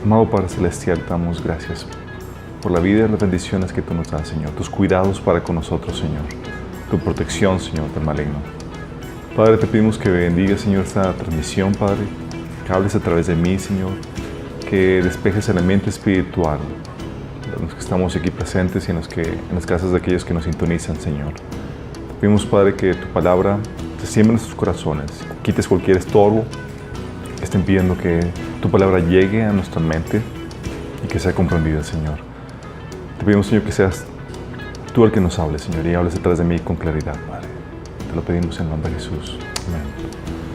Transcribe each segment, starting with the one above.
Amado Padre Celestial, te damos gracias por la vida y las bendiciones que tú nos das, Señor. Tus cuidados para con nosotros, Señor. Tu protección, Señor, del maligno. Padre, te pedimos que bendigas, Señor, esta transmisión, Padre. Que hables a través de mí, Señor. Que despejes el ambiente espiritual de los que estamos aquí presentes y en las casas de aquellos que nos sintonizan, Señor. Te pedimos, Padre, que tu palabra se siembre en nuestros corazones. Quites cualquier estorbo que esté impidiendo que tu palabra llegue a nuestra mente y que sea comprendida, Señor. Te pedimos, Señor, que seas tú el que nos hables, Señor, y hables detrás de mí con claridad, Padre. Te lo pedimos en el nombre de Jesús. Amén.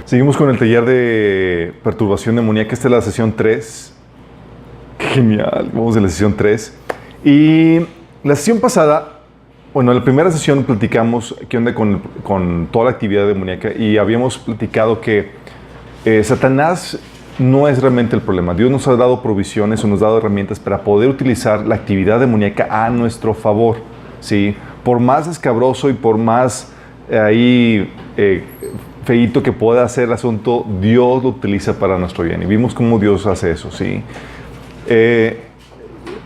Seguimos con el taller de perturbación demoníaca. Esta es la sesión 3. Genial, vamos a la sesión 3. Y la sesión pasada, bueno, en la primera sesión platicamos qué onda con toda la actividad demoníaca y habíamos platicado que Satanás no es realmente el problema. Dios nos ha dado provisiones o nos ha dado herramientas para poder utilizar la actividad demoníaca a nuestro favor, ¿sí? Por más escabroso y por más feíto que pueda hacer el asunto, Dios lo utiliza para nuestro bien. Y vimos cómo Dios hace eso, ¿sí?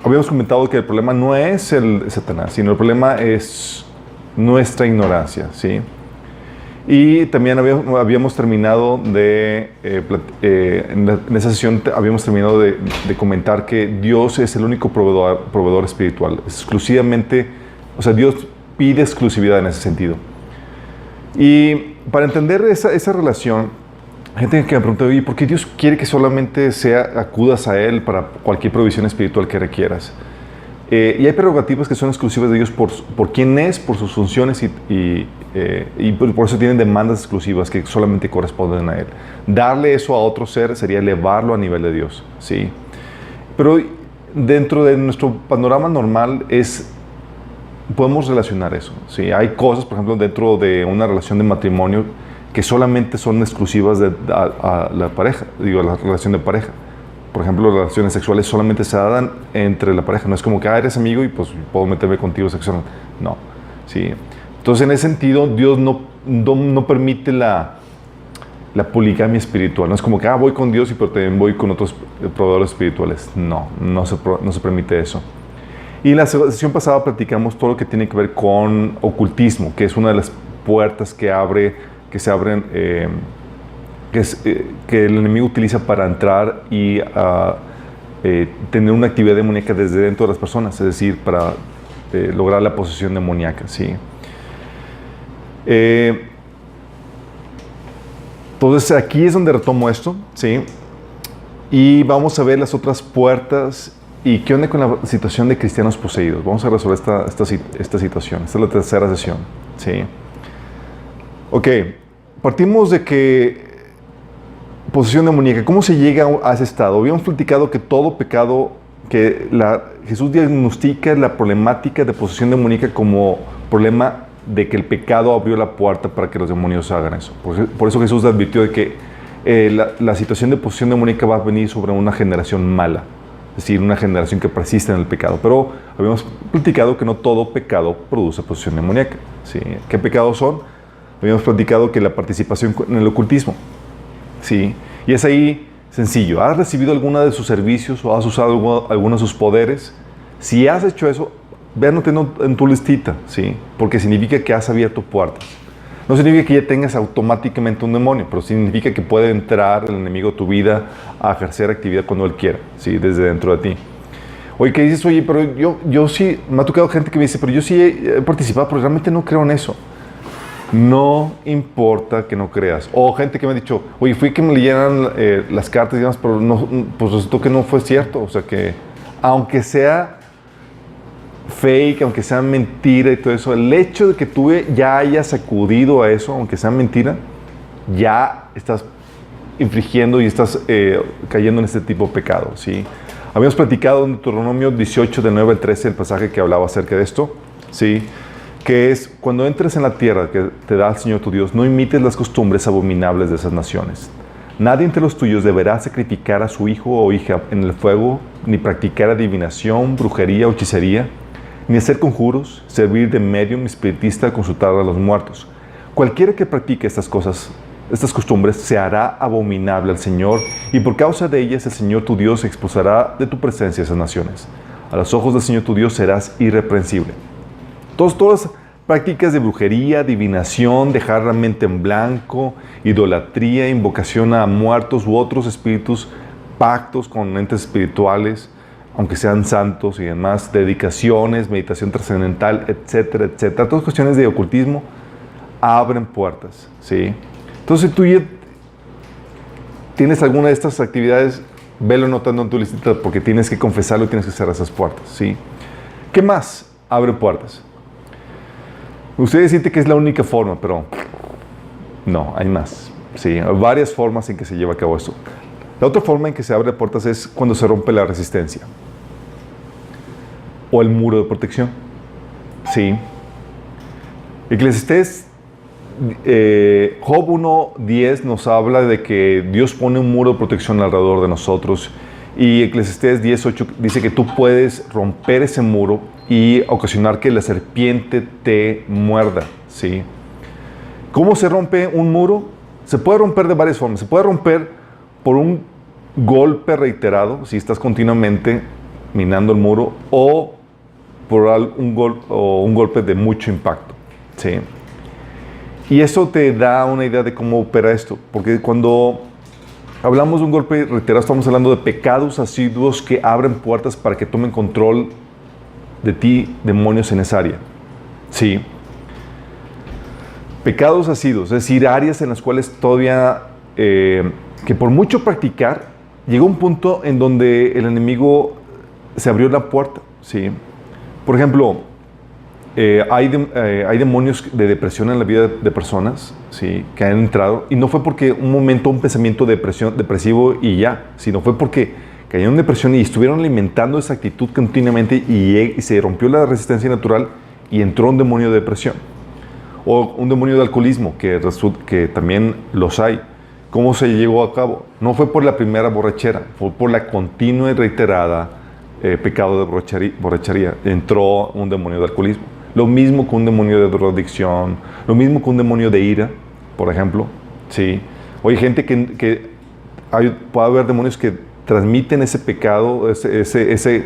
Habíamos comentado que el problema no es el Satanás, sino el problema es nuestra ignorancia, ¿sí? Y también habíamos terminado en esa sesión habíamos terminado de comentar que Dios es el único proveedor espiritual. Exclusivamente, o sea, Dios pide exclusividad en ese sentido. Y para entender esa relación, gente que me pregunta, oye, ¿por qué Dios quiere que solamente acudas a Él para cualquier provisión espiritual que requieras? Y hay prerrogativas que son exclusivas de Dios por quién es, por sus funciones y por eso tienen demandas exclusivas que solamente corresponden a Él. Darle eso a otro ser sería elevarlo a nivel de Dios, ¿sí? Pero dentro de nuestro panorama normal podemos relacionar eso, ¿sí? Hay cosas, por ejemplo, dentro de una relación de matrimonio que solamente son exclusivas a la pareja, a la relación de pareja. Por ejemplo, las relaciones sexuales solamente se dan entre la pareja. No es como que eres amigo y pues puedo meterme contigo sexualmente. No, ¿sí? Entonces, en ese sentido, Dios no permite la poligamia espiritual. No es como que voy con Dios y pero también voy con otros proveedores espirituales. No se permite eso. Y en la sesión pasada platicamos todo lo que tiene que ver con ocultismo, que es una de las puertas que se abren, que el enemigo utiliza para entrar y tener una actividad demoníaca desde dentro de las personas, es decir, para lograr la posesión demoníaca, ¿sí? Entonces aquí es donde retomo esto, ¿sí? Y vamos a ver las otras puertas y qué onda con la situación de cristianos poseídos. Vamos a resolver esta situación. Esta es la tercera sesión, ¿sí? Ok, partimos de que posesión demoníaca, ¿cómo se llega a ese estado? Habíamos platicado que todo pecado, Jesús diagnostica la problemática de posesión demoníaca como problema de que el pecado abrió la puerta para que los demonios hagan eso. Por eso Jesús advirtió de que la situación de posesión demoníaca va a venir sobre una generación mala, es decir, una generación que persiste en el pecado. Pero habíamos platicado que no todo pecado produce posesión demoníaca, ¿sí? ¿Qué pecados son? Habíamos platicado que la participación en el ocultismo, ¿sí? Y es ahí sencillo. ¿Has recibido alguna de sus servicios o has usado alguno de sus poderes? Si has hecho eso, véanlo en tu listita, ¿sí? Porque significa que has abierto puertas. No significa que ya tengas automáticamente un demonio, pero significa que puede entrar el enemigo a tu vida a ejercer actividad cuando él quiera, ¿sí? Desde dentro de ti. Oye, ¿qué dices? Oye, pero yo sí, me ha tocado gente que me dice, pero yo sí he participado, pero realmente no creo en eso. No importa que no creas. O gente que me ha dicho, oye, fui que me leyeran las cartas y demás, pero no, pues resultó que no fue cierto. O sea que, aunque sea fake, aunque sea mentira y todo eso, el hecho de que tú ya hayas acudido a eso, aunque sea mentira, ya estás infringiendo y estás cayendo en este tipo de pecado, ¿sí? Habíamos platicado en Deuteronomio 18, del 9 al 13, el pasaje que hablaba acerca de esto, ¿sí? Que es, cuando entres en la tierra que te da el Señor tu Dios, no imites las costumbres abominables de esas naciones. Nadie entre los tuyos deberá sacrificar a su hijo o hija en el fuego, ni practicar adivinación, brujería o hechicería, ni hacer conjuros, servir de medium, espiritista, consultar a los muertos. Cualquiera que practique estas cosas estas costumbres, se hará abominable al Señor, y por causa de ellas el Señor tu Dios expulsará de tu presencia esas naciones. A los ojos del Señor tu Dios serás irreprensible. Todas prácticas de brujería, adivinación, dejar la mente en blanco, idolatría, invocación a muertos u otros espíritus, pactos con entes espirituales, aunque sean santos y demás, dedicaciones, meditación trascendental, etcétera, etcétera. Todas cuestiones de ocultismo abren puertas, ¿sí? Entonces, si tú ya tienes alguna de estas actividades, velo anotando en tu listita porque tienes que confesarlo y tienes que cerrar esas puertas, ¿sí? ¿Qué más abre puertas? Ustedes sienten que es la única forma, pero no, hay más. Sí, hay varias formas en que se lleva a cabo esto. La otra forma en que se abre puertas es cuando se rompe la resistencia o el muro de protección. Sí. Eclesiastés Job 1:10 nos habla de que Dios pone un muro de protección alrededor de nosotros, y Eclesiastés 10:8 dice que tú puedes romper ese muro y ocasionar que la serpiente te muerda, ¿sí? ¿Cómo se rompe un muro? Se puede romper de varias formas. Se puede romper por un golpe reiterado, si estás continuamente minando el muro, o por un golpe de mucho impacto, ¿sí? Y eso te da una idea de cómo opera esto, porque cuando hablamos de un golpe reiterado, estamos hablando de pecados asiduos que abren puertas para que tomen control de ti, demonios en esa área. Sí. Pecados asiduos, es decir, áreas en las cuales todavía, que por mucho practicar, llegó un punto en donde el enemigo se abrió la puerta. Sí. Por ejemplo, hay demonios de depresión en la vida de personas, ¿sí?, que han entrado, y no fue porque un momento, un pensamiento depresivo y ya, sino fue porque cayeron en depresión y estuvieron alimentando esa actitud continuamente, y se rompió la resistencia natural y entró un demonio de depresión. O un demonio de alcoholismo, que también los hay. ¿Cómo se llevó a cabo? No fue por la primera borrachera, fue por la continua y reiterada pecado de borrachería. Entró un demonio de alcoholismo. Lo mismo con un demonio de drogadicción, lo mismo con un demonio de ira, por ejemplo. Sí. O hay gente puede haber demonios que transmiten ese pecado, ese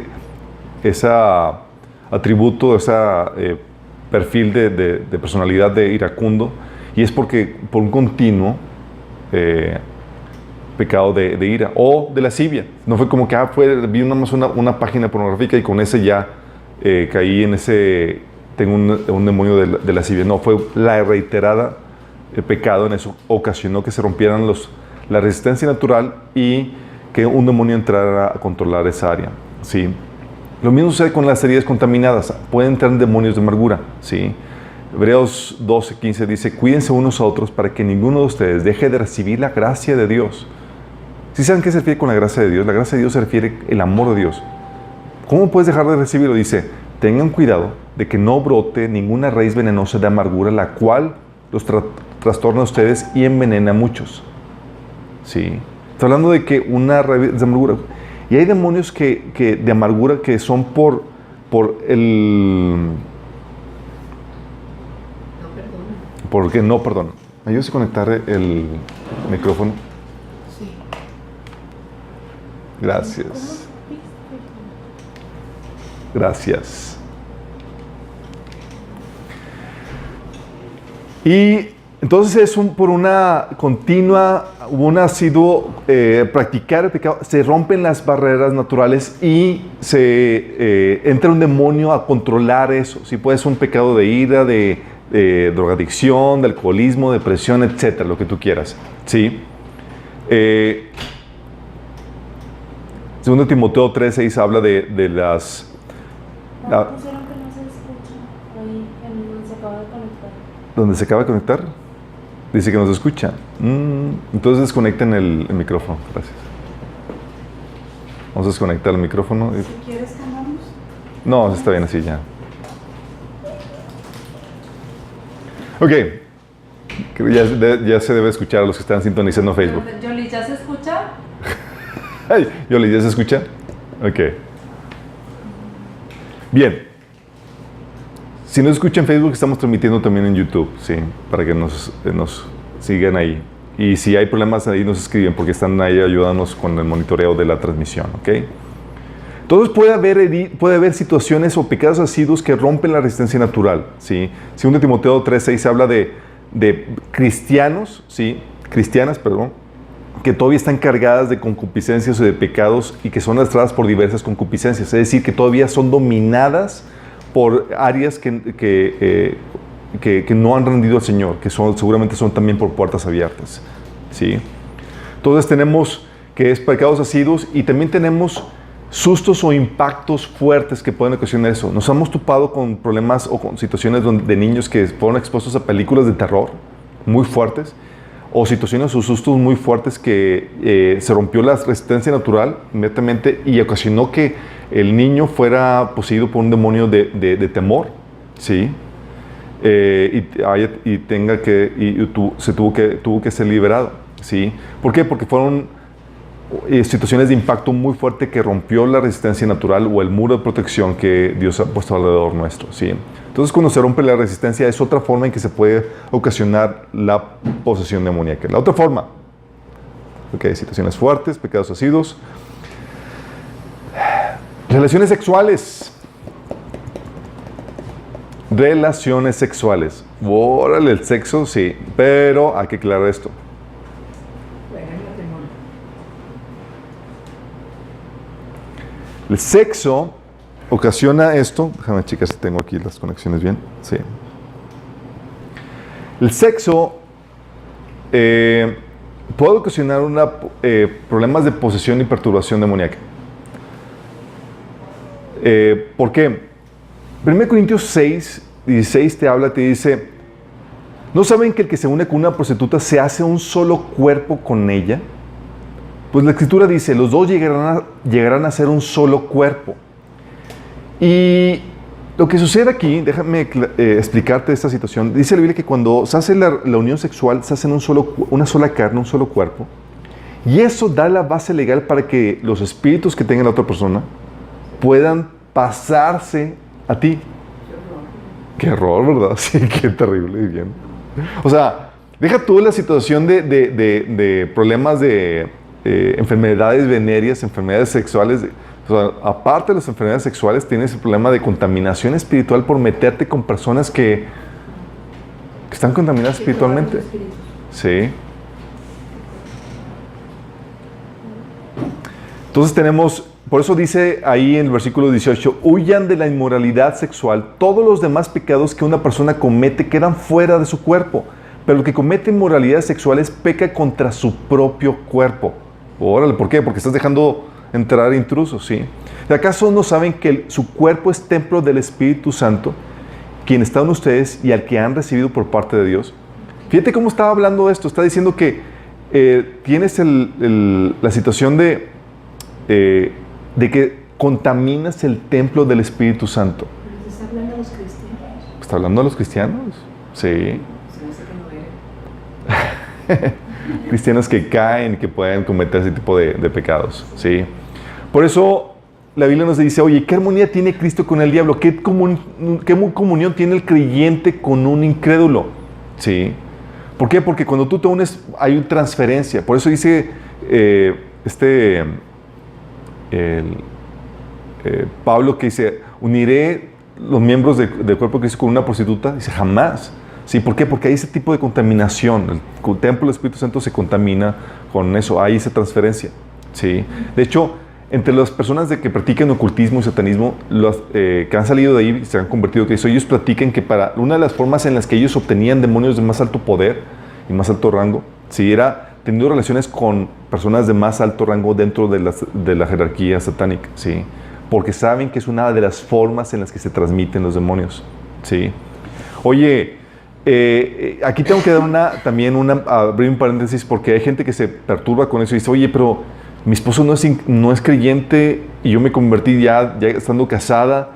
atributo, ese perfil de personalidad de iracundo, y es porque por un continuo pecado de ira o de lascivia. No fue como que vi una página pornográfica y con ese ya caí en ese, tengo un demonio de lascivia. No, fue la reiterada pecado en eso ocasionó que se rompieran la resistencia natural y que un demonio entrara a controlar esa área. ¿Sí? Lo mismo sucede con las heridas contaminadas. Pueden entrar demonios de amargura. ¿Sí? Hebreos 12:15 dice: cuídense unos a otros para que ninguno de ustedes deje de recibir la gracia de Dios. ¿Sí saben qué se refiere con la gracia de Dios? La gracia de Dios se refiere al amor de Dios. ¿Cómo puedes dejar de recibirlo? Dice: tengan cuidado de que no brote ninguna raíz venenosa de amargura, la cual los trastorna a ustedes y envenena a muchos. ¿Sí? Está hablando de que una raíz de amargura. Y hay demonios de amargura que son por el... Porque no perdonan. ¿Me ayudas a conectar el micrófono? Sí. Gracias. Gracias. Y entonces es por una continua, un asiduo practicar el pecado, se rompen las barreras naturales y entra un demonio a controlar eso. Si puede ser un pecado de ira, de drogadicción, de alcoholismo, depresión, etcétera, lo que tú quieras. ¿Sí? 2 Timoteo 3:6 habla de las... Pusieron que no se escucha ahí, donde se acaba de conectar. ¿Dónde se acaba de conectar? Dice que no se escucha. Entonces desconecten el micrófono. Gracias. Vamos a desconectar el micrófono. Si quieres, cambiamos. No, está bien así ya. Ok. Ya se debe escuchar a los que están sintonizando Facebook. Yoli, ¿ya se escucha? Ay, Yoli, ¿ya se escucha? Ok. Bien. Si nos escuchan en Facebook, estamos transmitiendo también en YouTube, ¿sí? Para que nos sigan ahí. Y si hay problemas ahí nos escriben porque están ahí ayudándonos con el monitoreo de la transmisión, ¿ok? Entonces puede haber situaciones o pecados asiduos que rompen la resistencia natural, ¿sí? Segundo Timoteo 3:6 habla de cristianos, ¿sí? Cristianas, perdón, que todavía están cargadas de concupiscencias o de pecados y que son arrastradas por diversas concupiscencias, es decir, que todavía son dominadas por áreas que no han rendido al Señor, que seguramente son también por puertas abiertas, ¿sí? Entonces tenemos que es pecados asiduos y también tenemos sustos o impactos fuertes que pueden ocasionar eso. Nos hemos topado con problemas o con situaciones de niños que fueron expuestos a películas de terror muy fuertes o situaciones o sustos muy fuertes que se rompió la resistencia natural inmediatamente y ocasionó que el niño fuera poseído por un demonio de temor, ¿sí? Tuvo que ser liberado, ¿sí? ¿Por qué? Porque fueron situaciones de impacto muy fuerte que rompió la resistencia natural o el muro de protección que Dios ha puesto alrededor nuestro, ¿sí? Entonces, cuando se rompe la resistencia, es otra forma en que se puede ocasionar la posesión demoníaca. La otra forma, situaciones fuertes, pecados asiduos, relaciones sexuales. Relaciones sexuales. Órale, el sexo, sí, pero hay que aclarar esto. El sexo ocasiona esto. Déjame checar si tengo aquí las conexiones bien. Sí. El sexo puede ocasionar problemas de posesión y perturbación demoníaca. ¿Por qué? 1 Corintios 6:16 te dice: ¿no saben que el que se une con una prostituta se hace un solo cuerpo con ella? Pues la Escritura dice, los dos llegarán a ser un solo cuerpo. Y lo que sucede aquí, déjame explicarte esta situación. Dice la Biblia que cuando se hace la unión sexual, se hace una sola carne, un solo cuerpo. Y eso da la base legal para que los espíritus que tenga la otra persona puedan pasarse a ti. Qué error, ¿verdad? Sí, qué terrible. Bien. O sea, deja tú la situación de problemas de enfermedades venéreas, enfermedades sexuales. O sea, aparte de las enfermedades sexuales, tienes el problema de contaminación espiritual por meterte con personas que están contaminadas espiritualmente. Sí. Entonces tenemos, por eso dice ahí en el versículo 18, huyan de la inmoralidad sexual. Todos los demás pecados que una persona comete quedan fuera de su cuerpo, pero el que comete inmoralidades sexuales peca contra su propio cuerpo. Órale, ¿por qué? Porque estás dejando entrar intrusos, ¿sí? ¿Acaso no saben que su cuerpo es templo del Espíritu Santo, quien está en ustedes y al que han recibido por parte de Dios? Fíjate cómo estaba hablando esto. Está diciendo que tienes la situación de que contaminas el templo del Espíritu Santo. ¿Está hablando a los cristianos? ¿Está hablando a los cristianos? Sí. Se me hace que no eres. Cristianos que caen, que pueden cometer ese tipo de pecados, ¿sí? Por eso la Biblia nos dice, oye, ¿qué armonía tiene Cristo con el diablo? ¿Qué comunión tiene el creyente con un incrédulo? ¿Sí? ¿Por qué? Porque cuando tú te unes hay una transferencia. Por eso dice Pablo, que dice, uniré los miembros del cuerpo de Cristo con una prostituta. Dice, jamás. ¿Sí? ¿Por qué? Porque hay ese tipo de contaminación. El templo del Espíritu Santo se contamina con eso. Hay esa transferencia. ¿Sí? De hecho, entre las personas que practican ocultismo y satanismo, que han salido de ahí y se han convertido en Cristo, ellos platican que para una de las formas en las que ellos obtenían demonios de más alto poder y más alto rango, ¿sí? Era teniendo relaciones con personas de más alto rango dentro de la jerarquía satánica, ¿sí? Porque saben que es una de las formas en las que se transmiten los demonios, ¿sí? Oye, aquí tengo que dar abrir un paréntesis, porque hay gente que se perturba con eso y dice, oye, pero mi esposo no es creyente y yo me convertí ya estando casada,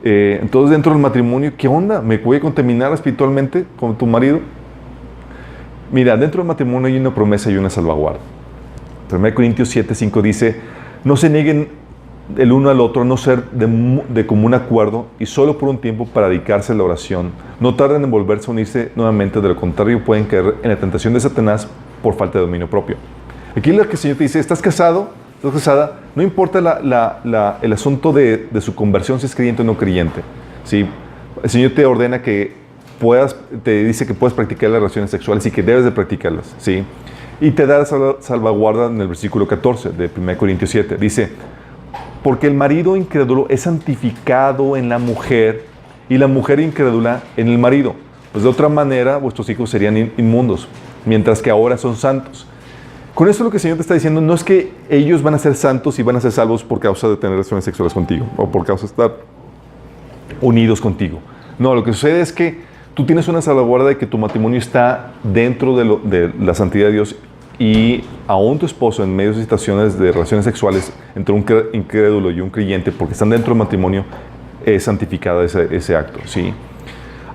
entonces dentro del matrimonio, ¿qué onda? ¿Me voy a contaminar espiritualmente con tu marido? Mira, dentro del matrimonio hay una promesa y una salvaguarda. 1 Corintios 7:5 dice, no se nieguen el uno al otro, no ser de común acuerdo y solo por un tiempo para dedicarse a la oración. No tarden en volverse a unirse nuevamente, de lo contrario pueden caer en la tentación de Satanás por falta de dominio propio. Aquí lo que el Señor te dice, ¿estás casado? ¿Estás casada? No importa el asunto de su conversión, si es creyente o no creyente. ¿Sí? El Señor te ordena que te dice que puedes practicar las relaciones sexuales y que debes de practicarlas. ¿Sí? Y te da la salvaguarda en el versículo 14 de 1 Corintios 7. Dice, porque el marido incrédulo es santificado en la mujer y la mujer incrédula en el marido. Pues de otra manera vuestros hijos serían inmundos, mientras que ahora son santos. Con esto lo que el Señor te está diciendo no es que ellos van a ser santos y van a ser salvos por causa de tener relaciones sexuales contigo o por causa de estar unidos contigo. No, lo que sucede es que tú tienes una salvaguarda de que tu matrimonio está dentro de la santidad de Dios y aún tu esposo en medio de situaciones de relaciones sexuales entre un incrédulo y un creyente, porque están dentro del matrimonio, es santificado ese acto. ¿Sí?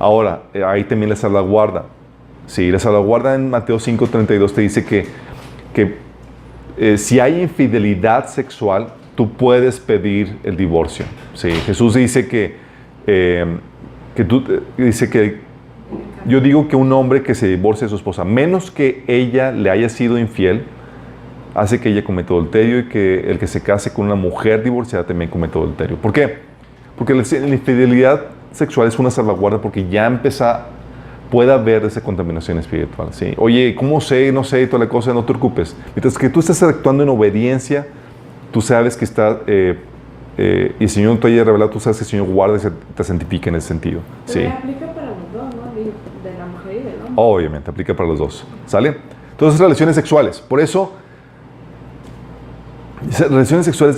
Ahora, ahí también la salvaguarda. Sí, la salvaguarda en Mateo 5:32 te dice que si hay infidelidad sexual, tú puedes pedir el divorcio. Sí, Jesús dice dice que yo digo que un hombre que se divorcie de su esposa, menos que ella le haya sido infiel, hace que ella cometa adulterio y que el que se case con una mujer divorciada también cometa adulterio. ¿Por qué? Porque la infidelidad sexual es una salvaguarda porque ya puede haber esa contaminación espiritual. ¿Sí? Oye, ¿cómo sé? No sé, toda la cosa, no te preocupes. Mientras que tú estás actuando en obediencia, tú sabes que está, y el Señor no te haya revelado, tú sabes que el Señor guarda y te santifica en ese sentido. Pero ¿sí? aplica para los dos, ¿no? De la mujer y del hombre. Obviamente, aplica para los dos. ¿Sale? Entonces, relaciones sexuales. Por eso, relaciones sexuales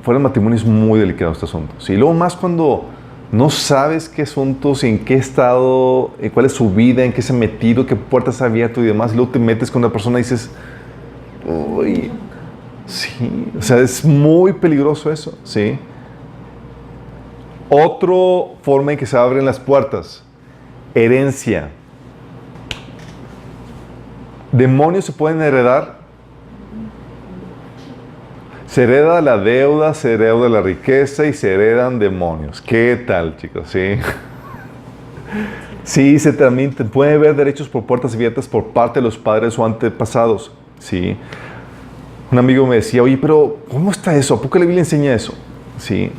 fuera del matrimonio es muy delicado este asunto. ¿Sí? Y luego más cuando no sabes qué asuntos, en qué estado, cuál es su vida, en qué se ha metido, qué puertas ha abierto y demás, y luego te metes con una persona y dices, uy, sí, o sea, es muy peligroso eso, ¿sí? Otra forma en que se abren las puertas, herencia. ¿Demonios se pueden heredar? Se hereda la deuda, se hereda la riqueza y se heredan demonios. ¿Qué tal, chicos? Sí. Sí, se transmiten. Puede haber derechos por puertas abiertas por parte de los padres o antepasados. Sí. Un amigo me decía, oye, pero ¿cómo está eso? ¿A poco la Biblia enseña eso? Sí.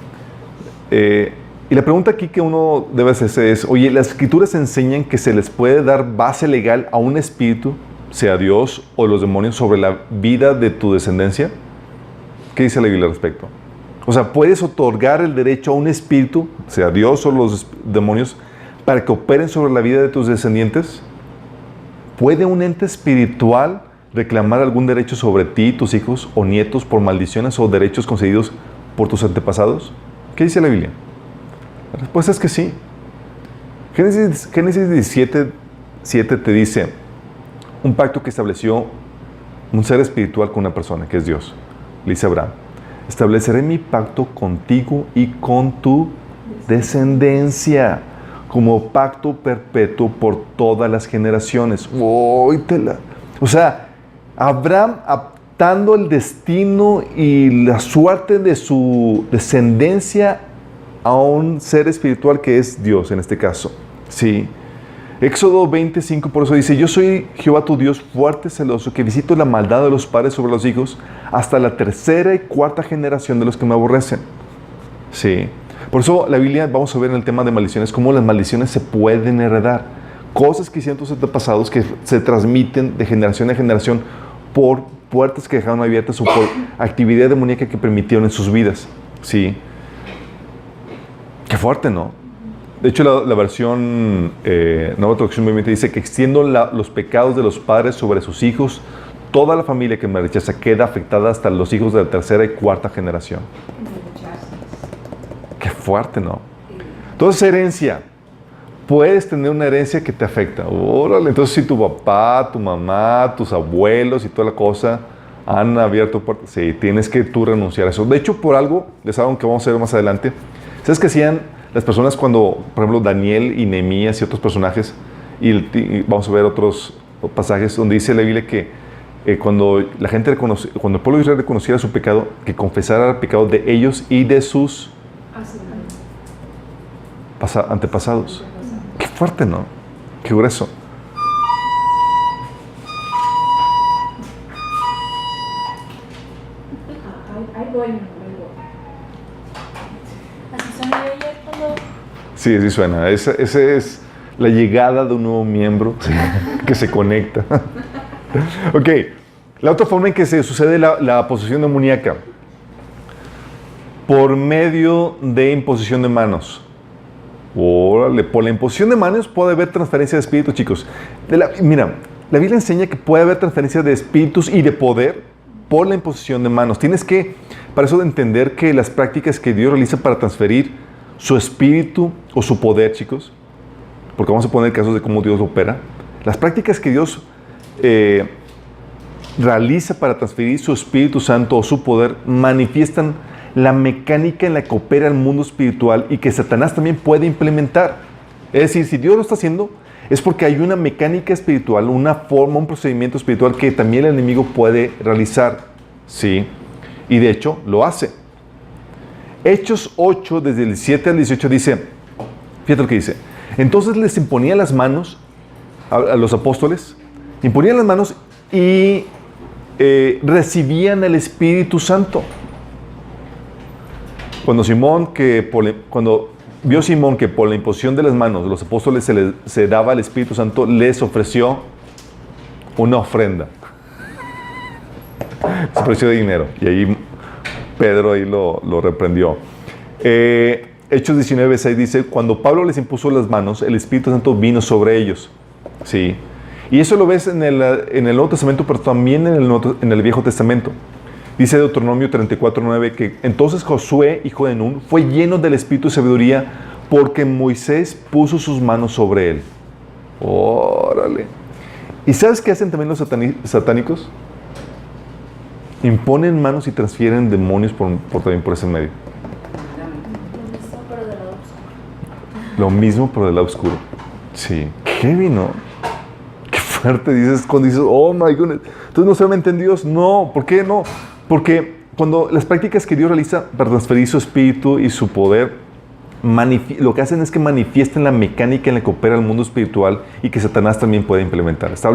Y la pregunta aquí que uno debe hacerse es, oye, ¿las escrituras enseñan que se les puede dar base legal a un espíritu, sea Dios o los demonios, sobre la vida de tu descendencia? ¿Qué dice la Biblia al respecto? O sea, ¿puedes otorgar el derecho a un espíritu, sea Dios o los demonios, para que operen sobre la vida de tus descendientes? ¿Puede un ente espiritual reclamar algún derecho sobre ti, tus hijos o nietos por maldiciones o derechos concedidos por tus antepasados? ¿Qué dice la Biblia? La respuesta es que sí. Génesis 17:7 te dice un pacto que estableció un ser espiritual con una persona, que es Dios. Le dice a Abraham, estableceré mi pacto contigo y con tu descendencia como pacto perpetuo por todas las generaciones. O sea, Abraham adaptando el destino y la suerte de su descendencia a un ser espiritual que es Dios en este caso. Sí. Éxodo 25 por eso dice, yo soy Jehová tu Dios fuerte, celoso, que visito la maldad de los padres sobre los hijos hasta la tercera y cuarta generación de los que me aborrecen. Sí. Por eso la Biblia, vamos a ver en el tema de maldiciones, cómo las maldiciones se pueden heredar. Cosas que hicieron tus antepasados que se transmiten de generación a generación por puertas que dejaron abiertas o por actividad demoníaca que permitieron en sus vidas. Sí. Qué fuerte, ¿no? De hecho, la versión Nueva Traducción Viviente dice que extiendo los pecados de los padres sobre sus hijos. Toda la familia que me rechaza queda afectada hasta los hijos de la tercera y cuarta generación. Qué fuerte, ¿no? Entonces, herencia. Puedes tener una herencia que te afecta. Órale, entonces si tu papá, tu mamá, tus abuelos y toda la cosa han abierto puertas, sí, tienes que tú renunciar a eso. De hecho, por algo, es algo que vamos a ver más adelante. ¿Sabes qué hacían las personas cuando, por ejemplo, Daniel y Nehemías y otros personajes, y vamos a ver otros pasajes donde dice la Biblia que cuando la gente cuando el pueblo de Israel reconociera su pecado, que confesara el pecado de ellos y de sus antepasados. Qué fuerte, ¿no? Qué grueso. Sí, sí suena. Esa es la llegada de un nuevo miembro que se conecta. Ok, la otra forma en que se sucede la posesión demoníaca, por medio de imposición de manos. Órale, por la imposición de manos puede haber transferencia de espíritus, chicos. Mira, la Biblia enseña que puede haber transferencia de espíritus y de poder por la imposición de manos. Tienes que, para eso, entender que las prácticas que Dios realiza para transferir su espíritu o su poder, chicos, porque vamos a poner casos de cómo Dios opera, las prácticas que Dios realiza para transferir su Espíritu Santo o su poder manifiestan la mecánica en la que opera el mundo espiritual y que Satanás también puede implementar. Es decir, si Dios lo está haciendo, es porque hay una mecánica espiritual, una forma, un procedimiento espiritual que también el enemigo puede realizar. Sí, y de hecho lo hace. Hechos 8, desde el 7 al 18 dice, fíjate lo que dice, entonces les imponía las manos a los apóstoles, imponían las manos y recibían el Espíritu Santo. Cuando vio Simón que por la imposición de las manos de los apóstoles se daba el Espíritu Santo, les ofreció una ofrenda. Se ofreció de dinero. Y ahí Pedro ahí lo reprendió. Hechos 19:6 dice, cuando Pablo les impuso las manos, el Espíritu Santo vino sobre ellos. Sí. Y eso lo ves en el Nuevo Testamento, pero también en el Viejo Testamento. Dice Deuteronomio 34:9 que entonces Josué, hijo de Nun, fue lleno del espíritu de sabiduría porque Moisés puso sus manos sobre él. Órale. ¿Y sabes qué hacen también los satánicos? Imponen manos y transfieren demonios también por ese medio. Lo mismo, pero del lado oscuro. Sí. ¿Qué vino? Qué fuerte dices cuando dices, oh my goodness. Entonces no solamente en Dios. No. ¿Por qué no? Porque cuando las prácticas que Dios realiza para transferir su espíritu y su poder, lo que hacen es que manifiesten la mecánica en la que opera el mundo espiritual y que Satanás también puede implementar. Está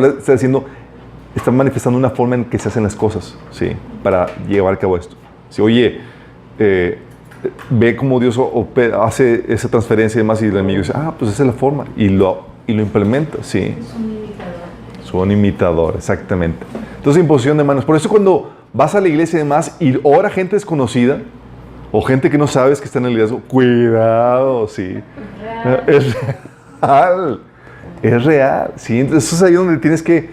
manifestando una forma en que se hacen las cosas, ¿sí? Para llevar a cabo esto. Si, oye, ve cómo Dios hace esa transferencia y demás, y el enemigo dice, pues esa es la forma, y lo implementa, ¿sí? Son imitadores, exactamente. Entonces, imposición de manos. Por eso cuando vas a la iglesia y demás y ora gente desconocida o gente que no sabes que está en el liderazgo, cuidado, sí. Es real. Es real, sí. Entonces es ahí donde tienes que,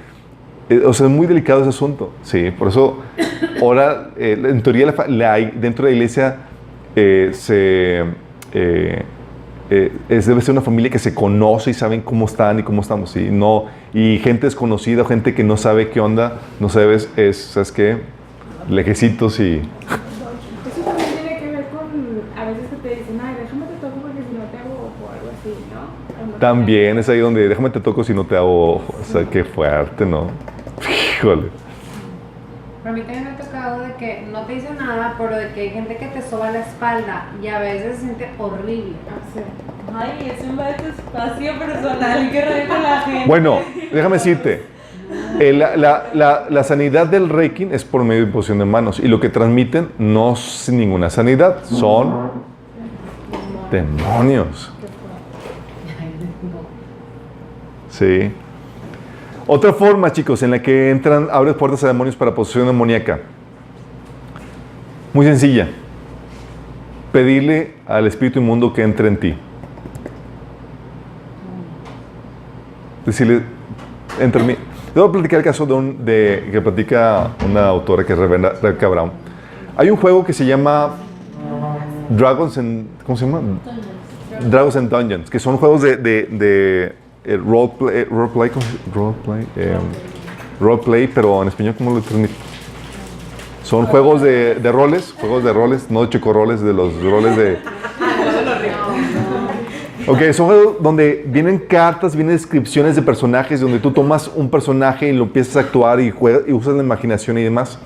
es muy delicado ese asunto, sí. Por eso, ahora, en teoría, dentro de la iglesia debe ser una familia que se conoce y saben cómo están y cómo estamos, ¿sí? Y gente desconocida o gente que no sabe qué onda, no sabes, ¿sabes qué? Lejecitos y... Eso también tiene que ver con, a veces que te dicen, déjame te toco porque si no te hago ojo o algo así, ¿no? También es ahí donde déjame te toco si no te hago ojo. O sea, qué fuerte, ¿no? Híjole. Pero a mí también me ha tocado de que no te dice nada, pero de que hay gente que te soba la espalda y a veces se siente horrible. Ay, es un espacio personal que rodea con la gente. Bueno, déjame decirte, la sanidad del Reiki es por medio de imposición de manos y lo que transmiten no es ninguna sanidad, son demonios. Sí. Otra forma, chicos, en la que abres puertas a demonios para posesión demoníaca. Muy sencilla. Pedirle al espíritu inmundo que entre en ti. Decirle, entra en mí. Les voy a platicar el caso que platica una autora que es Rebecca Brown. Hay un juego que se llama Dragons and... ¿Cómo se llama? Dragons and Dungeons, que son juegos de roleplay, pero en español, ¿cómo lo transmito? Son juegos de roles, no de chocoroles, de los roles de... Ok, son juegos donde vienen cartas, vienen descripciones de personajes, donde tú tomas un personaje y lo empiezas a actuar y usas la imaginación y demás.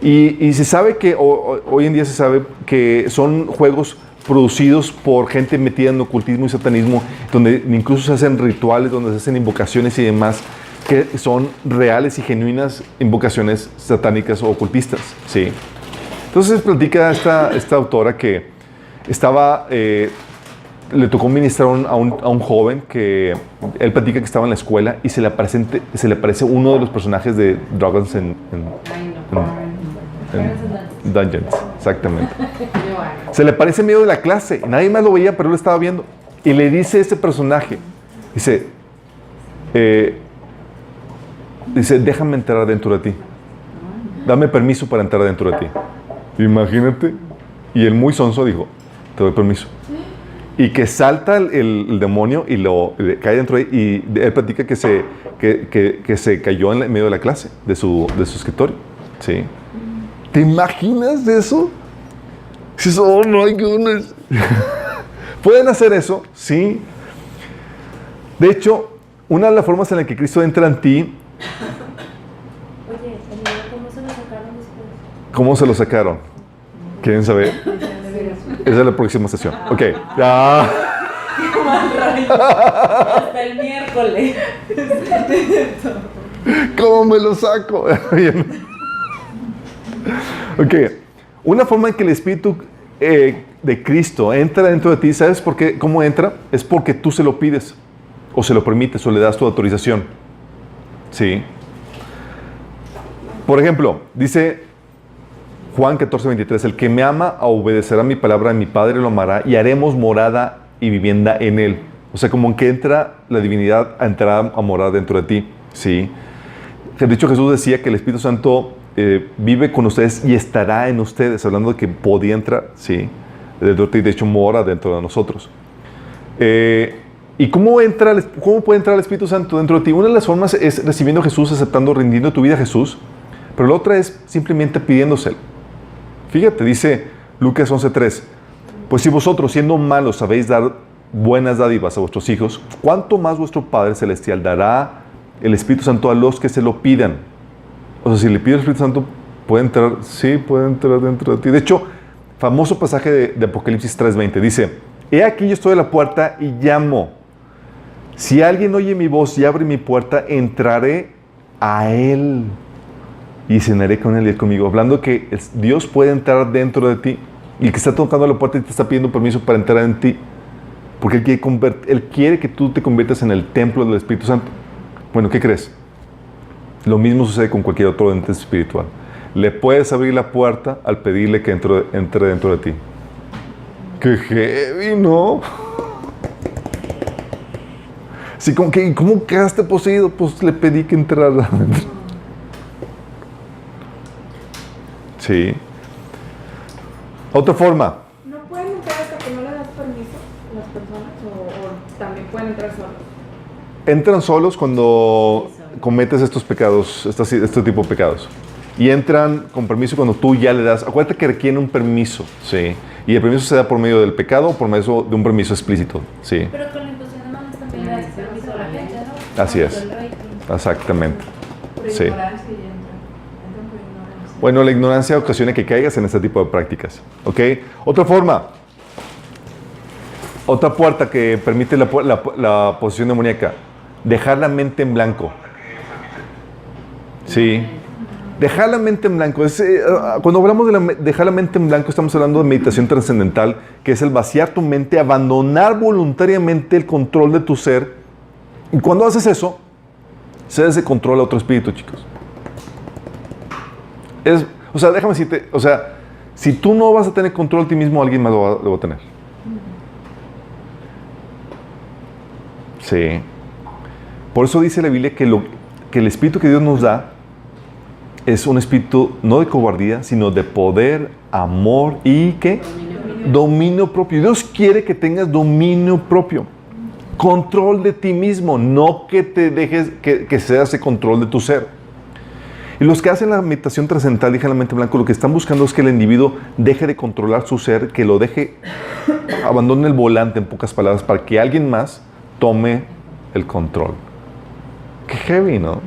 Y se sabe que, hoy en día se sabe que son juegos producidos por gente metida en ocultismo y satanismo, donde incluso se hacen rituales, donde se hacen invocaciones y demás, que son reales y genuinas invocaciones satánicas o ocultistas, ¿sí? Entonces platica esta autora que estaba le tocó ministrar a un joven que él platica que estaba en la escuela y se le aparece uno de los personajes de Dragons Ay, no. en Dungeons. Exactamente. Se le aparece en medio de la clase. Nadie más lo veía, pero él lo estaba viendo. Y le dice a ese personaje, dice, déjame entrar dentro de ti. Dame permiso para entrar dentro de ti. Imagínate. Y el muy sonso dijo, te doy permiso. Y que salta el demonio y cae dentro de él. Y él platica que se cayó en medio de la clase, de su escritorio. ¿Sí? ¿Te imaginas eso? Dices, oh my goodness. ¿Pueden hacer eso? Sí. De hecho, una de las formas en la que Cristo entra en ti. Oye, ¿cómo se lo sacaron después? ¿Cómo se lo sacaron? ¿Quieren saber? Esa es la próxima sesión. Ok. Ya. Hasta el miércoles. ¿Cómo me lo saco? Bien. Ok. Una forma en que el Espíritu de Cristo entra dentro de ti, ¿sabes por qué? ¿Cómo entra? Es porque tú se lo pides, o se lo permites, o le das tu autorización. ¿Sí? Por ejemplo, dice Juan 14:23, el que me ama obedecerá mi palabra, mi Padre lo amará y haremos morada y vivienda en él. O sea, como en que entra la divinidad a entrar a morar dentro de ti. ¿Sí? De hecho, Jesús decía que el Espíritu Santo vive con ustedes y estará en ustedes, hablando de que podía entrar, ¿sí? Dentro de ti, de hecho, mora dentro de nosotros. ¿Y cómo puede entrar el Espíritu Santo dentro de ti? Una de las formas es recibiendo a Jesús, aceptando, rindiendo tu vida a Jesús, pero la otra es simplemente pidiéndoselo. Fíjate, dice Lucas 11:3, pues si vosotros, siendo malos, sabéis dar buenas dádivas a vuestros hijos, ¿cuánto más vuestro Padre Celestial dará el Espíritu Santo a los que se lo pidan? O sea, si le pide el Espíritu Santo, puede entrar, sí, puede entrar dentro de ti. De hecho, famoso pasaje de Apocalipsis 3:20, dice, he aquí yo estoy a la puerta y llamo. Si alguien oye mi voz y abre mi puerta, entraré a él y cenaré con él y él conmigo. Hablando que Dios puede entrar dentro de ti y que está tocando la puerta y te está pidiendo permiso para entrar en ti. Porque Él quiere que tú te conviertas en el templo del Espíritu Santo. Bueno, ¿qué crees? Lo mismo sucede con cualquier otro ente espiritual. Le puedes abrir la puerta al pedirle que entre dentro de ti. ¡Qué heavy!, ¿no? Así como que, ¿cómo quedaste poseído? Pues le pedí que entrara adentro. Sí. Otra forma. ¿No pueden entrar hasta que no le das permiso las personas o también pueden entrar solos? Entran solos cuando cometes estos pecados, este tipo de pecados. Y entran con permiso cuando tú ya le das. Acuérdate que requieren un permiso, ¿sí? Y el permiso se da por medio del pecado o por medio de un permiso explícito, ¿sí? Pero con la imposición de manos también le das permiso a la gente, ¿no? Así es. El rey. Exactamente. Por Sí. ignorancia y entran por ignorancia. Bueno, la ignorancia ocasiona que caigas en este tipo de prácticas, ¿ok? Otra forma. Otra puerta que permite la posesión demoníaca. Dejar la mente en blanco. Sí. Dejar la mente en blanco. Cuando hablamos de dejar la mente en blanco, estamos hablando de meditación trascendental, que es el vaciar tu mente, abandonar voluntariamente el control de tu ser. Y cuando haces eso, cedes ese control a otro espíritu, chicos. O sea, déjame decirte, o sea, si tú no vas a tener control de ti mismo, alguien más lo va a tener. Sí. Por eso dice la Biblia que el espíritu que Dios nos da es un espíritu no de cobardía, sino de poder, amor y ¿qué? Dominio propio. Dios quiere que tengas dominio propio. Control de ti mismo, no que te dejes que sea ese control de tu ser. Y los que hacen la meditación trascendental, dejan la mente en blanco, lo que están buscando es que el individuo deje de controlar su ser, que lo deje, abandone el volante, en pocas palabras, para que alguien más tome el control. Qué heavy, ¿no?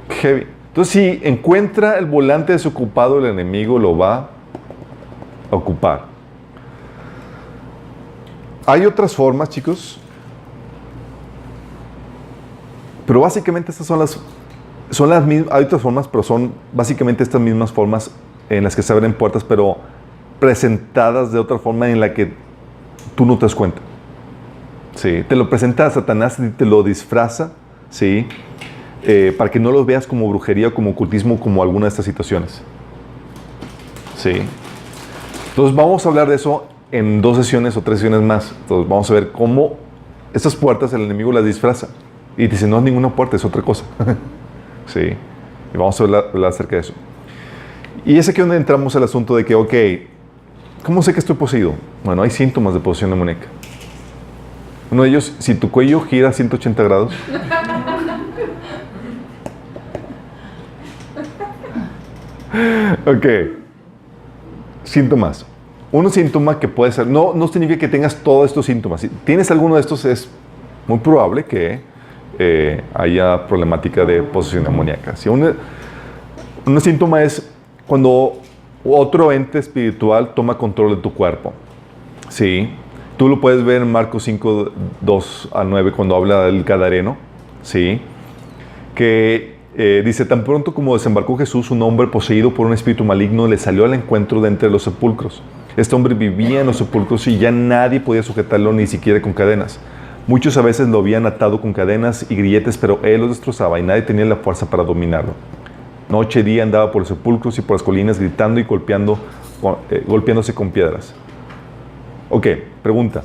Qué heavy. Entonces, si encuentra el volante desocupado, el enemigo lo va a ocupar. Hay otras formas, chicos, pero básicamente estas son las mismas. Hay otras formas, pero son básicamente estas mismas formas en las que se abren puertas, pero presentadas de otra forma en la que tú no te das cuenta. Sí, te lo presenta a Satanás y te lo disfraza, ¿sí? Para que no lo veas como brujería o como ocultismo, como alguna de estas situaciones. Sí. Entonces vamos a hablar de eso en 2 sesiones o 3 sesiones más. Entonces vamos a ver cómo estas puertas el enemigo las disfraza. Y dice, no es ninguna puerta, es otra cosa. Sí. Y vamos a hablar acerca de eso. Y es aquí donde entramos al asunto de que, ok, ¿cómo sé que estoy poseído? Bueno, hay síntomas de posesión demoníaca. Uno de ellos, si tu cuello gira 180 grados. Ok. Síntomas. Un síntoma que puede ser, no significa que tengas todos estos síntomas. Si tienes alguno de estos, es muy probable que haya problemática de posesión demoníaca. Si un síntoma es cuando otro ente espiritual toma control de tu cuerpo. Sí. Tú lo puedes ver en Marcos 5, 2 a 9, cuando habla del Gadareno. Sí. Que dice, tan pronto como desembarcó Jesús, un hombre poseído por un espíritu maligno le salió al encuentro de entre los sepulcros. Este hombre vivía en los sepulcros y ya nadie podía sujetarlo ni siquiera con cadenas. Muchos a veces lo habían atado con cadenas y grilletes, pero él los destrozaba y nadie tenía la fuerza para dominarlo. Noche y día andaba por los sepulcros y por las colinas gritando y golpeándose con piedras. Ok, pregunta.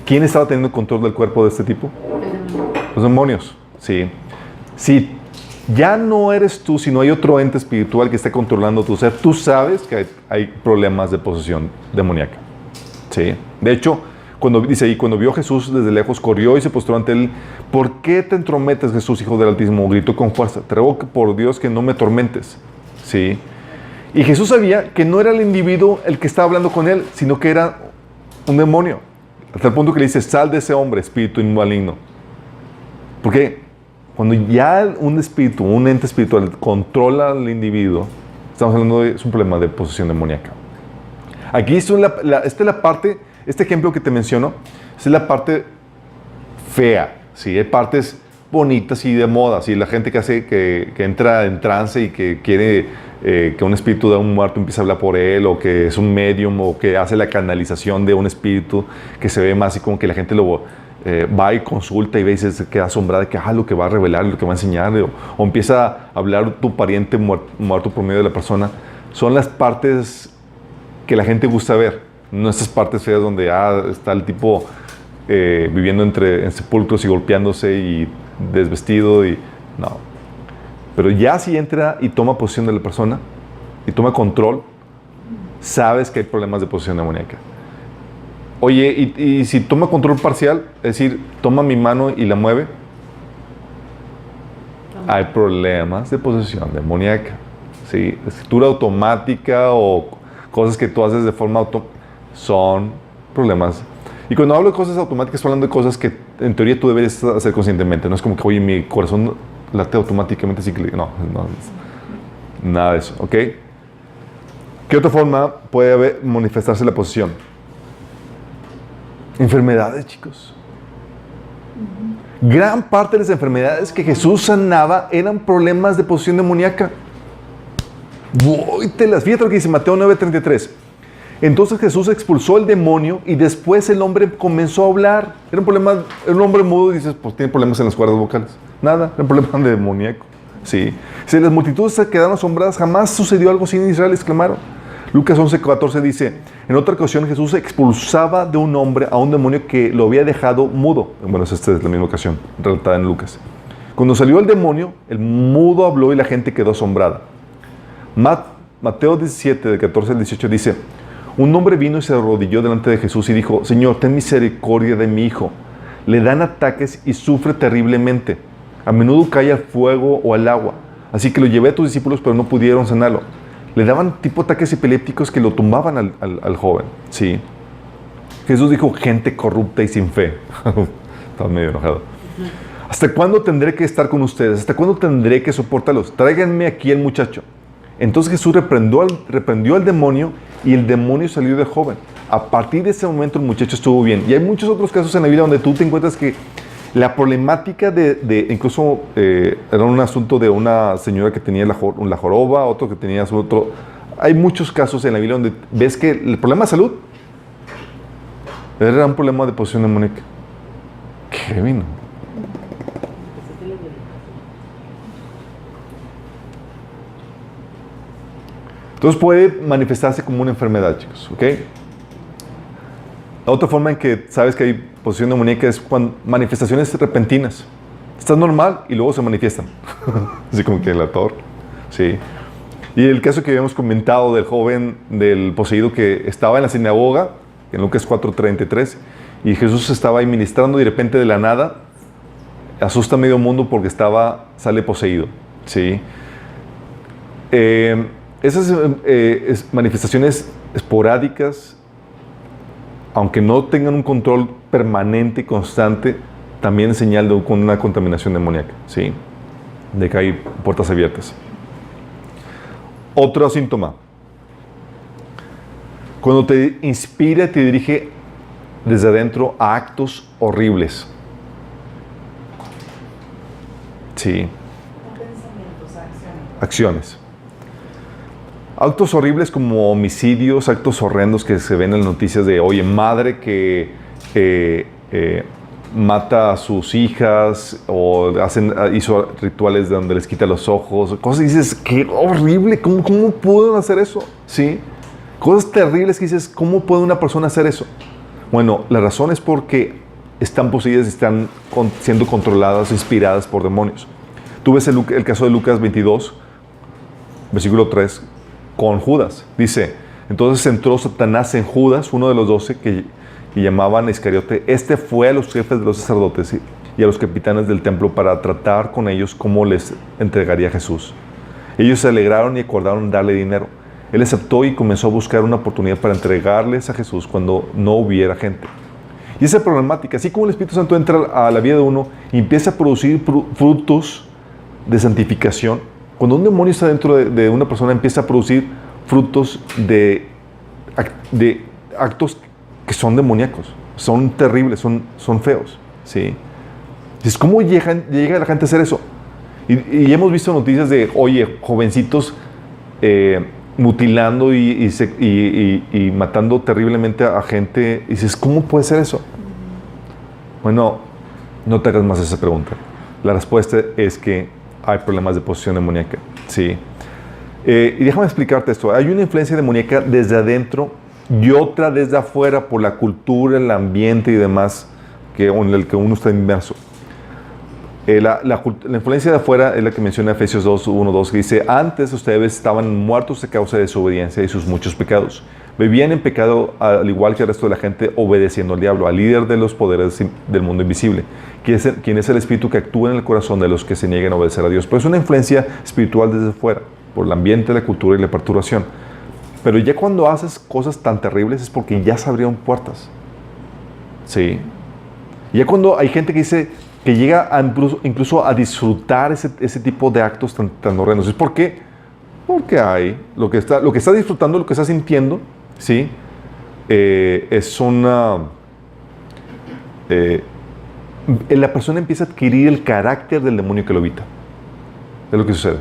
¿Quién estaba teniendo control del cuerpo de este tipo? Los demonios. Sí. Si ya no eres tú, sino hay otro ente espiritual que está controlando tu ser, tú sabes que hay problemas de posesión demoníaca. Sí. De hecho, cuando vio a Jesús desde lejos, corrió y se postró ante él. ¿Por qué te entrometes, Jesús, Hijo del Altísimo? Gritó con fuerza. Te ruego por Dios que no me atormentes. Sí. Y Jesús sabía que no era el individuo el que estaba hablando con él, sino que era un demonio. Hasta el punto que le dice, sal de ese hombre, espíritu maligno. ¿Por qué? Cuando ya un espíritu, un ente espiritual controla al individuo, estamos hablando de un problema de posesión demoníaca. Aquí esta es la parte, este ejemplo que te menciono, es la parte fea, ¿sí? Hay partes bonitas y de moda, ¿sí? La gente que entra en trance y que quiere que un espíritu de un muerto empiece a hablar por él, o que es un medium, o que hace la canalización de un espíritu, que se ve más así como que la gente lo va y consulta y ve y se queda asombrada de que lo que va a revelar, lo que va a enseñar, o empieza a hablar tu pariente muerto por medio de la persona. Son las partes que la gente gusta ver, no estas partes feas donde está el tipo viviendo en sepulcros y golpeándose y desvestido y no. Pero ya si entra y toma posesión de la persona y toma control, sabes que hay problemas de posesión demoníaca. Oye, y si toma control parcial, es decir, toma mi mano y la mueve, hay problemas de posesión demoníaca. ¿Sí? Escritura automática o cosas que tú haces de forma automática son problemas. Y cuando hablo de cosas automáticas, estoy hablando de cosas que en teoría tú debes hacer conscientemente. No es como que, oye, mi corazón late automáticamente, así que no, nada de eso, ¿ok? ¿Qué otra forma puede manifestarse la posesión? Enfermedades, chicos. Gran parte de las enfermedades que Jesús sanaba eran problemas de posesión demoníaca. Fíjate lo que dice Mateo 9:33. Entonces Jesús expulsó el demonio y después el hombre comenzó a hablar. Era un hombre mudo y dices, pues tiene problemas en las cuerdas vocales. Nada, era un problema de demoníaco. Sí. Si las multitudes se quedaron asombradas, jamás sucedió algo así en Israel, exclamaron. Lucas 11:14 dice, en otra ocasión Jesús expulsaba de un hombre a un demonio que lo había dejado mudo. Bueno, esta es la misma ocasión, relatada en Lucas. Cuando salió el demonio, el mudo habló y la gente quedó asombrada. Mateo 17, del 14 al 18 dice, un hombre vino y se arrodilló delante de Jesús y dijo, Señor, ten misericordia de mi hijo. Le dan ataques y sufre terriblemente. A menudo cae al fuego o al agua. Así que lo llevé a tus discípulos, pero no pudieron sanarlo. Le daban tipo ataques epilépticos que lo tumbaban al joven. Sí. Jesús dijo, gente corrupta y sin fe. Estaba medio enojado. ¿Hasta cuándo tendré que estar con ustedes? ¿Hasta cuándo tendré que soportarlos? Tráiganme aquí el muchacho. Entonces Jesús reprendió al demonio y el demonio salió del joven. A partir de ese momento el muchacho estuvo bien. Y hay muchos otros casos en la Biblia donde tú te encuentras que la problemática incluso era un asunto de una señora que tenía la joroba, otro que tenía otro. Hay muchos casos en la Biblia donde ves que el problema de salud Era un problema de posesión demoníaca. Qué vino. Entonces puede manifestarse como una enfermedad, chicos, ¿ok? La otra forma en que sabes que hay posesión demoníaca es cuando manifestaciones repentinas. Estás normal y luego se manifiestan. Así como que el ator. Sí. Y el caso que habíamos comentado del joven, del poseído que estaba en la sinagoga, en Lucas 4:33, y Jesús estaba ahí ministrando y de repente de la nada asusta a medio mundo porque sale poseído. Sí. Esas manifestaciones esporádicas, aunque no tengan un control permanente y constante, también es señal de una contaminación demoníaca, ¿sí? De que hay puertas abiertas. Otro síntoma. Cuando te inspira, te dirige desde adentro a actos horribles. Sí. Acciones. Actos horribles como homicidios, actos horrendos que se ven en las noticias de, oye, madre que mata a sus hijas o hizo rituales donde les quita los ojos, cosas que dices, qué horrible, ¿cómo pueden hacer eso? ¿Sí? Cosas terribles que dices, ¿cómo puede una persona hacer eso? Bueno, la razón es porque están poseídas y están siendo controladas, inspiradas por demonios. Tú ves el caso de Lucas 22, versículo 3, con Judas. Dice, entonces entró Satanás en Judas, uno de los 12 que llamaban Iscariote. Este fue a los jefes de los sacerdotes y a los capitanes del templo para tratar con ellos cómo les entregaría a Jesús. Ellos se alegraron y acordaron darle dinero. Él aceptó y comenzó a buscar una oportunidad para entregarles a Jesús cuando no hubiera gente. Y esa problemática, así como el Espíritu Santo entra a la vida de uno y empieza a producir frutos de santificación, cuando un demonio está dentro de una persona, empieza a producir frutos de actos que son demoníacos, son terribles, son feos, ¿sí? Entonces, ¿cómo llega la gente a hacer eso? Y hemos visto noticias de, oye, jovencitos mutilando y matando terriblemente a gente. Y dices, ¿cómo puede ser eso? Bueno, no te hagas más esa pregunta. La respuesta es que hay problemas de posesión demoníaca, ¿sí? Y déjame explicarte esto. Hay una influencia demoníaca desde adentro y otra desde afuera por la cultura, el ambiente y demás en el que uno está inmerso. La influencia de afuera es la que menciona Efesios 2:1-2, que dice, antes ustedes estaban muertos a causa de desobediencia y sus muchos pecados. Vivían en pecado al igual que el resto de la gente, obedeciendo al diablo, al líder de los poderes del mundo invisible, quien es el espíritu que actúa en el corazón de los que se niegan a obedecer a Dios. Pero es una influencia espiritual desde fuera, por el ambiente, la cultura y la perturbación. Pero ya cuando haces cosas tan terribles es porque ya se abrieron puertas. ¿Sí? Ya cuando hay gente que dice que llega incluso a disfrutar ese tipo de actos tan horrendos. ¿Es por qué? Porque hay lo que está disfrutando, lo que está sintiendo, ¿sí? Es una... la persona empieza a adquirir el carácter del demonio que lo habita. Es lo que sucede.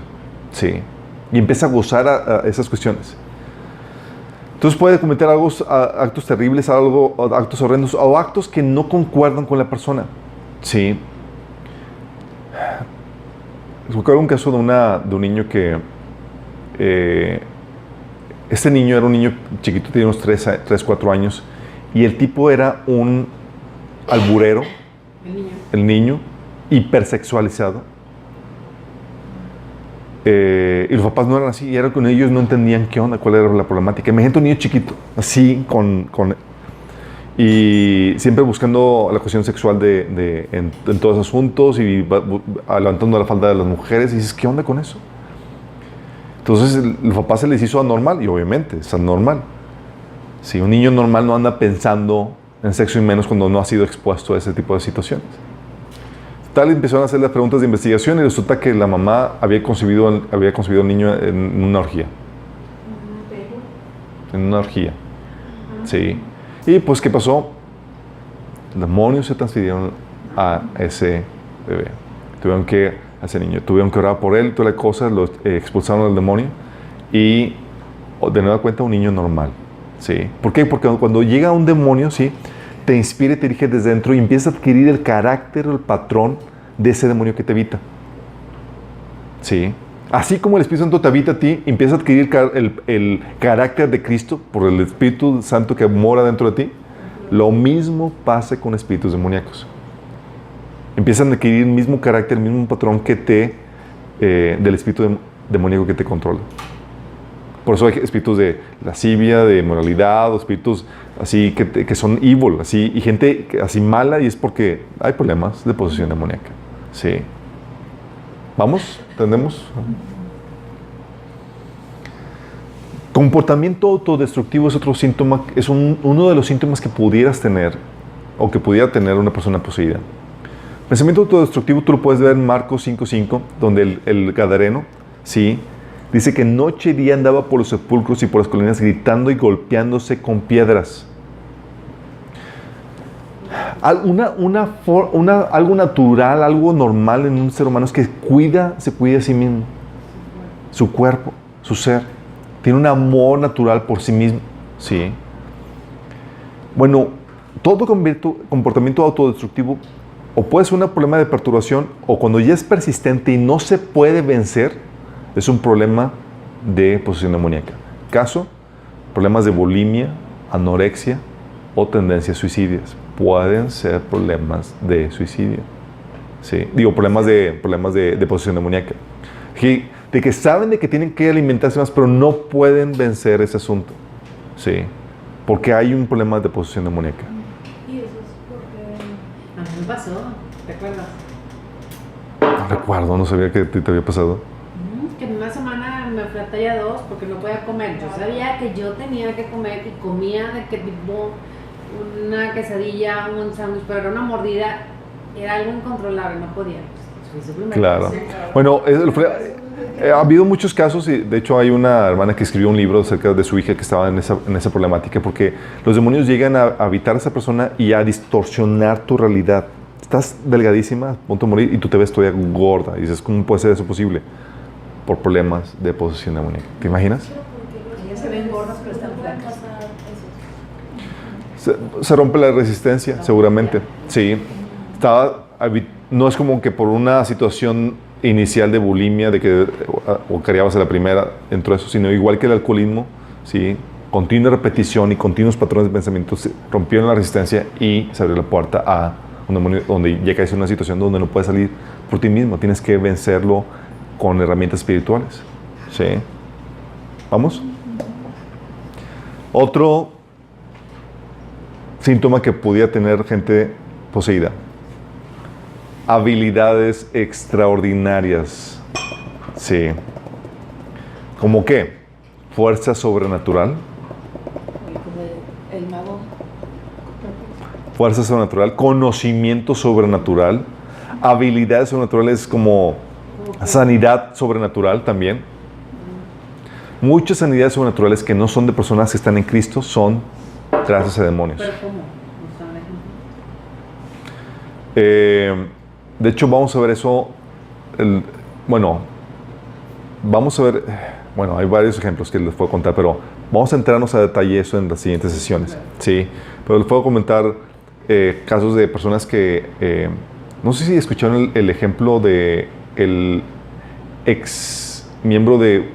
Sí. Y empieza a gozar a esas cuestiones. Entonces puede cometer actos terribles, actos horrendos o actos que no concuerdan con la persona. Sí. Recuerdo un caso de un niño que... este niño era un niño chiquito, tenía unos 3, 4 años, y el tipo era un alburero, el niño hipersexualizado. Y los papás no eran así, y era con ellos, no entendían qué onda, cuál era la problemática. Imagínate un niño chiquito, así, y siempre buscando la cuestión sexual en todos los asuntos y levantando la falda de las mujeres, y dices, ¿qué onda con eso? Entonces los papás se les hizo anormal, y obviamente es anormal. Si un niño normal no anda pensando en sexo, y menos cuando no ha sido expuesto a ese tipo de situaciones. Tal empezaron a hacer las preguntas de investigación y resulta que la mamá había concebido al niño en una orgía. En una orgía. Sí. Y pues, ¿qué pasó? Demonios se transfirieron a ese bebé. A ese niño. Tuvieron que orar por él, toda la cosa, lo expulsaron al demonio y de nueva cuenta un niño normal. ¿Sí? ¿Por qué? Porque cuando llega un demonio, ¿sí? te inspira y te dirige desde dentro y empiezas a adquirir el carácter o el patrón de ese demonio que te habita. ¿Sí? Así como el Espíritu Santo te habita a ti, empiezas a adquirir el carácter de Cristo por el Espíritu Santo que mora dentro de ti. Lo mismo pasa con espíritus demoníacos. Empiezan a adquirir el mismo carácter, el mismo patrón que del espíritu demoníaco que te controla. Por eso hay espíritus de lascivia, de moralidad, o espíritus así que son evil, así, y gente así mala, y es porque hay problemas de posesión demoníaca. Sí. ¿Vamos? ¿Entendemos? Comportamiento autodestructivo es otro síntoma, es uno de los síntomas que pudieras tener, o que pudiera tener una persona poseída. Pensamiento autodestructivo tú lo puedes ver en Marcos 5:5, donde el gadareno, sí, dice que noche y día andaba por los sepulcros y por las colinas gritando y golpeándose con piedras. Algo natural, algo normal en un ser humano es que se cuida a sí mismo, su cuerpo, su ser. Tiene un amor natural por sí mismo. ¿Sí? Bueno, todo comportamiento autodestructivo o puede ser un problema de perturbación, o cuando ya es persistente y no se puede vencer, es un problema de posesión demoníaca. Caso, problemas de bulimia, anorexia o tendencias suicidias. Pueden ser problemas de suicidio. ¿Sí? Digo, problemas de posesión demoníaca. De que saben de que tienen que alimentarse más, pero no pueden vencer ese asunto. ¿Sí? Porque hay un problema de posesión demoníaca. Y eso es porque... A mí me pasó, ¿te acuerdas? No recuerdo, no sabía que te había pasado. Que en una semana me fui a talla 2 porque no podía comer. Yo sabía que yo tenía que comer y comía de que tipo una quesadilla, un sándwich, pero era una mordida, era algo incontrolable, no podía. Claro. Bueno, ha habido muchos casos, y de hecho hay una hermana que escribió un libro acerca de su hija que estaba en esa problemática, porque los demonios llegan a habitar a esa persona y a distorsionar tu realidad. Estás delgadísima, a punto de morir, y tú te ves todavía gorda. Y dices, ¿cómo puede ser eso posible? Por problemas de posesión demoníaca. ¿Te imaginas? Ellas se ven gordas, pero están flacas. Se rompe la resistencia, seguramente. Sí. No es como que por una situación inicial de bulimia, de que o cariabas a la primera, entró eso, sino igual que el alcoholismo, ¿sí? Continua repetición y continuos patrones de pensamiento rompieron la resistencia y se abrió la puerta a un demonio donde ya caes en una situación donde no puedes salir por ti mismo. Tienes que vencerlo con herramientas espirituales. ¿Sí? ¿Vamos? Otro síntoma que pudiera tener gente poseída: habilidades extraordinarias. Sí. ¿Cómo qué? Fuerza sobrenatural. Como el mago. Fuerza sobrenatural, conocimiento sobrenatural, habilidades sobrenaturales como sanidad sobrenatural también. Muchas sanidades sobrenaturales que no son de personas que están en Cristo son gracias a demonios. ¿Pero cómo? ¿No saben? De hecho, vamos a ver eso. Hay varios ejemplos que les puedo contar, pero vamos a entrarnos a detalle eso en las siguientes sesiones. Sí, pero les puedo comentar casos de personas que, no sé si escucharon el ejemplo de el ex miembro de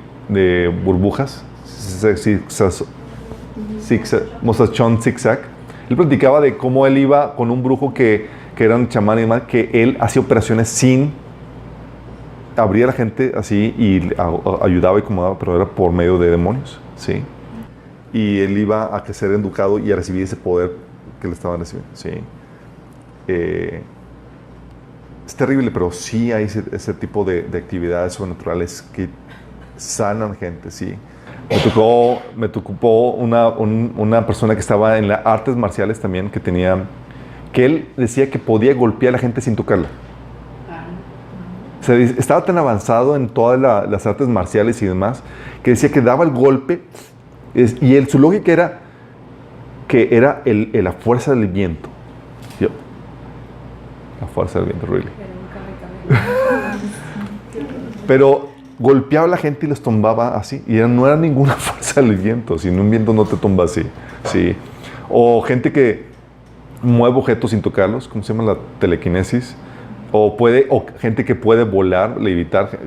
Burbujas, Mostachón Zigzag. Él platicaba de cómo él iba con un brujo que era un chamán y demás, que él hacía operaciones sin abrir a la gente así y ayudaba y acomodaba, pero era por medio de demonios, ¿sí? Y él iba a crecer educado y a recibir ese poder que le estaban recibiendo, ¿sí? Es terrible, pero sí hay ese tipo de actividades sobrenaturales que sanan gente, ¿sí? Me tocó una persona que estaba en las artes marciales también, que él decía que podía golpear a la gente sin tocarla. O sea, estaba tan avanzado en todas las artes marciales y demás, que decía que daba el golpe, y su lógica era que era la fuerza del viento. La fuerza del viento, really. Pero golpeaba a la gente y les tumbaba así, y no era ninguna fuerza del viento, sino un viento no te tumba así, ¿sí? O gente que mueve objetos sin tocarlos, ¿cómo se llama la telequinesis? O gente que puede volar, levitar,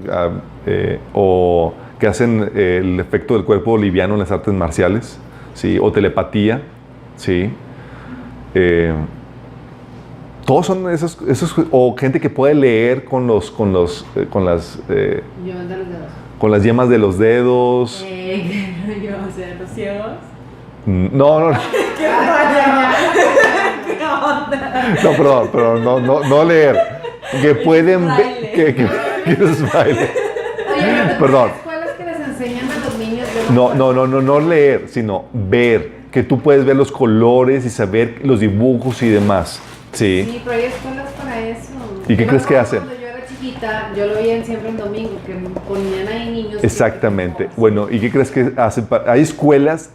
o que hacen el efecto del cuerpo liviano en las artes marciales, ¿sí? O telepatía, ¿sí? Todos son esos, o gente que puede leer con las Yo ando los dedos. con las yemas de los dedos. Yo, O sea, los ciegos. No, perdón, no leer. Que pueden ver. Que es baile. Oye, Perdón. ¿hay escuelas que les enseñan a los niños? No leer, sino ver. Que tú puedes ver los colores y saber los dibujos y demás. Sí. Sí, pero hay escuelas para eso. ¿Y qué Yo crees que me acuerdo hacen? Cuando yo era chiquita, yo lo veía siempre en domingo, que ponían ahí niños. Exactamente. Bueno, ¿y qué crees que hacen? Hay escuelas